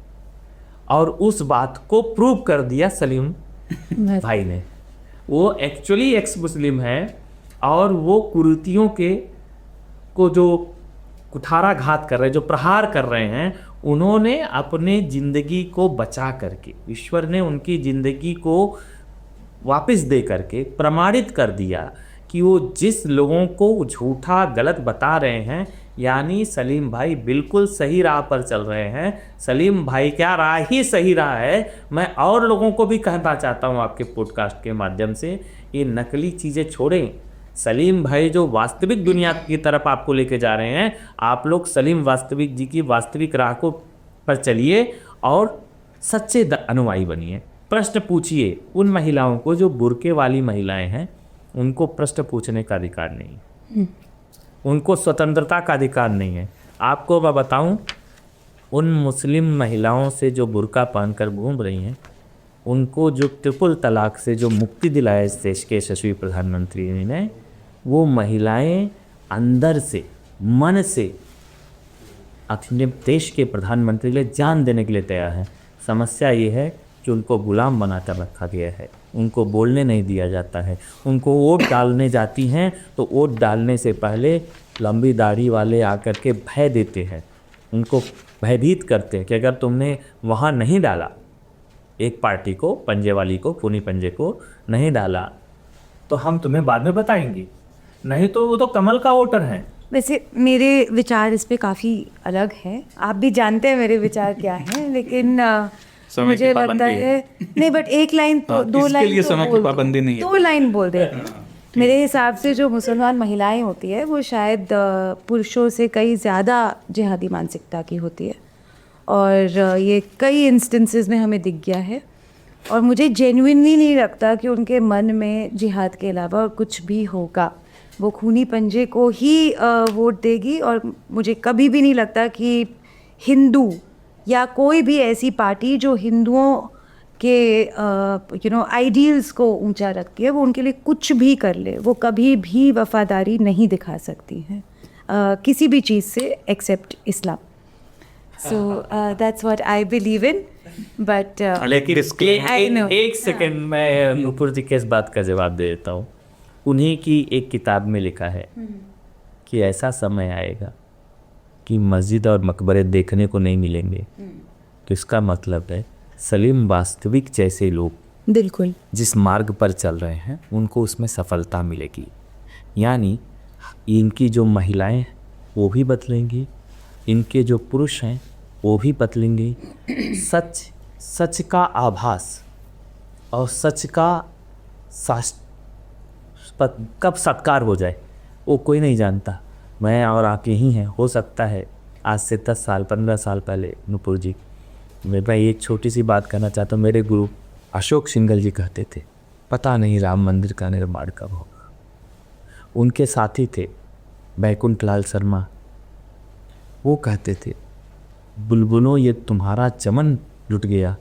और उस बात को प्रूव कर दिया सलीम भाई ने। वो एक्चुअली एक्स मुस्लिम है और वो कुरीतियों को जो कुठाराघात कर रहे हैं, जो प्रहार कर रहे हैं, उन्होंने अपने ज़िंदगी को बचा करके, ईश्वर ने उनकी ज़िंदगी को वापस दे करके प्रमाणित कर दिया कि वो जिस लोगों को झूठा गलत बता रहे हैं, यानी सलीम भाई बिल्कुल सही राह पर चल रहे हैं। सलीम भाई क्या राह ही सही राह है। मैं और लोगों को भी कहना चाहता हूँ आपके पॉडकास्ट के माध्यम से, ये नकली चीज़ें छोड़ें। सलीम भाई जो वास्तविक दुनिया की तरफ आपको लेके जा रहे हैं, आप लोग सलीम वास्तविक जी की वास्तविक राह को पर चलिए और सच्चे अनुयायी बनिए। प्रश्न पूछिए उन महिलाओं को जो बुर्के वाली महिलाएं हैं, उनको प्रश्न पूछने का अधिकार नहीं, उनको स्वतंत्रता का अधिकार नहीं है। आपको मैं बताऊं, उन मुस्लिम महिलाओं से जो बुर्का पहनकर घूम रही हैं, उनको जो ट्रिपल तलाक से जो मुक्ति दिलाया इस देश के यशस्वी प्रधानमंत्री ने, वो महिलाएं अंदर से, मन से अपने देश के प्रधानमंत्री के लिए जान देने के लिए तैयार हैं। समस्या ये है कि उनको गुलाम बनाकर रखा गया है, उनको बोलने नहीं दिया जाता है। उनको वोट डालने जाती हैं तो वोट डालने से पहले लंबी दाढ़ी वाले आकर के भय देते हैं, उनको भयभीत करते हैं कि अगर तुमने वहाँ नहीं डाला, एक पार्टी को, पंजे वाली को, खूनी पंजे को नहीं डाला, तो हम तुम्हें बाद में बताएंगे, नहीं तो वो तो कमल का वोटर है। वैसे मेरे विचार इस पे काफ़ी अलग हैं, आप भी जानते हैं मेरे विचार क्या हैं, लेकिन मुझे लगता है नहीं, बट एक लाइन तो दो लाइन लिए समय की पाबंदी नहीं है, 2 लाइन बोल दे। मेरे हिसाब से जो मुसलमान महिलाएं होती है वो शायद पुरुषों से कई ज़्यादा जिहादी मानसिकता की होती है, और ये कई इंस्टेंसेस में हमें दिख गया है। और मुझे जेन्युइनली नहीं लगता कि उनके मन में जिहाद के अलावा और कुछ भी होगा। वो खूनी पंजे को ही वोट देगी, और मुझे कभी भी नहीं लगता कि हिंदू या कोई भी ऐसी पार्टी जो हिंदुओं के आइडियल्स को ऊंचा रखती है, वो उनके लिए कुछ भी कर ले, वो कभी भी वफादारी नहीं दिखा सकती हैं किसी भी चीज़ से except Islam. So that's what I believe in. But लेकिन एक सेकंड मैं नुपुर जी के इस बात का जवाब दे देता हूँ। उन्हीं की एक किताब में लिखा है कि ऐसा समय आएगा कि मस्जिद और मकबरे देखने को नहीं मिलेंगे। तो इसका मतलब है सलीम वास्तविक जैसे लोग बिल्कुल जिस मार्ग पर चल रहे हैं, उनको उसमें सफलता मिलेगी। यानी इनकी जो महिलाएं वो भी बदलेंगी, इनके जो पुरुष हैं वो भी बदलेंगे। सच का आभास और सच का कब सत्कार हो जाए वो कोई नहीं जानता। मैं और आप यही हैं। हो सकता है आज से 10 साल 15 साल पहले नुपुर जी, मैं एक छोटी सी बात कहना चाहता हूँ। मेरे गुरु अशोक सिंघल जी कहते थे, पता नहीं राम मंदिर का निर्माण कब होगा। उनके साथी थे बैकुंठ लाल शर्मा, वो कहते थे, बुलबुलों ये तुम्हारा चमन लुट गया,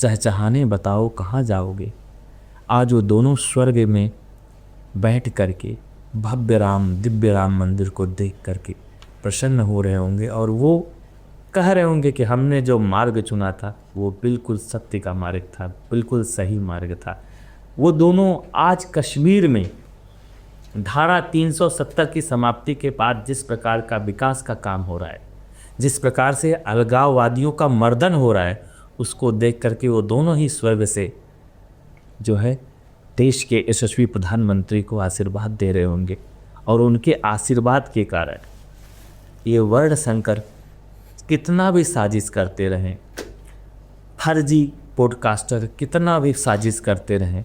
चहचहाने बताओ कहाँ जाओगे। आज वो दोनों स्वर्ग में बैठ करके भव्य राम दिव्य राम मंदिर को देख करके प्रसन्न हो रहे होंगे, और वो कह रहे होंगे कि हमने जो मार्ग चुना था वो बिल्कुल सत्य का मार्ग था, बिल्कुल सही मार्ग था। वो दोनों आज कश्मीर में धारा 370 की समाप्ति के बाद जिस प्रकार का विकास का काम हो रहा है, जिस प्रकार से अलगाववादियों का मर्दन हो रहा है, उसको देख करके वो दोनों ही स्वर्ग से जो है देश के यशस्वी प्रधानमंत्री को आशीर्वाद दे रहे होंगे। और उनके आशीर्वाद के कारण ये वर्ण संकर कितना भी साजिश करते रहें, फर्जी पॉडकास्टर कितना भी साजिश करते रहें,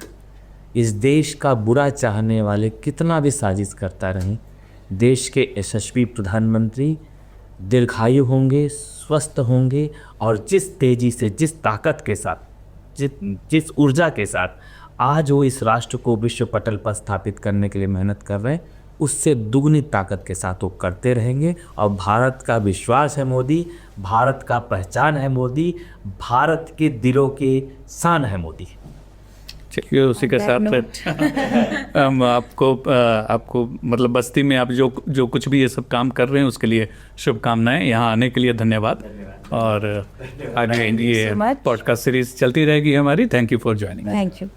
इस देश का बुरा चाहने वाले कितना भी साजिश करता रहें, देश के यशस्वी प्रधानमंत्री दीर्घायु होंगे, स्वस्थ होंगे और जिस तेज़ी से, जिस ताकत के साथ, जिस ऊर्जा के साथ आज वो इस राष्ट्र को विश्व पटल पर स्थापित करने के लिए मेहनत कर रहे हैं, उससे दुगनी ताकत के साथ वो करते रहेंगे। और भारत का विश्वास है मोदी, भारत का पहचान है मोदी, भारत के दिलों की शान है मोदी। चलिए उसी के साथ हम आपको मतलब बस्ती में आप जो कुछ भी ये सब काम कर रहे हैं उसके लिए शुभकामनाएं। यहाँ आने के लिए धन्यवाद। और आगे ये पॉडकास्ट सीरीज चलती रहेगी हमारी। Thank you for joining. Thank you.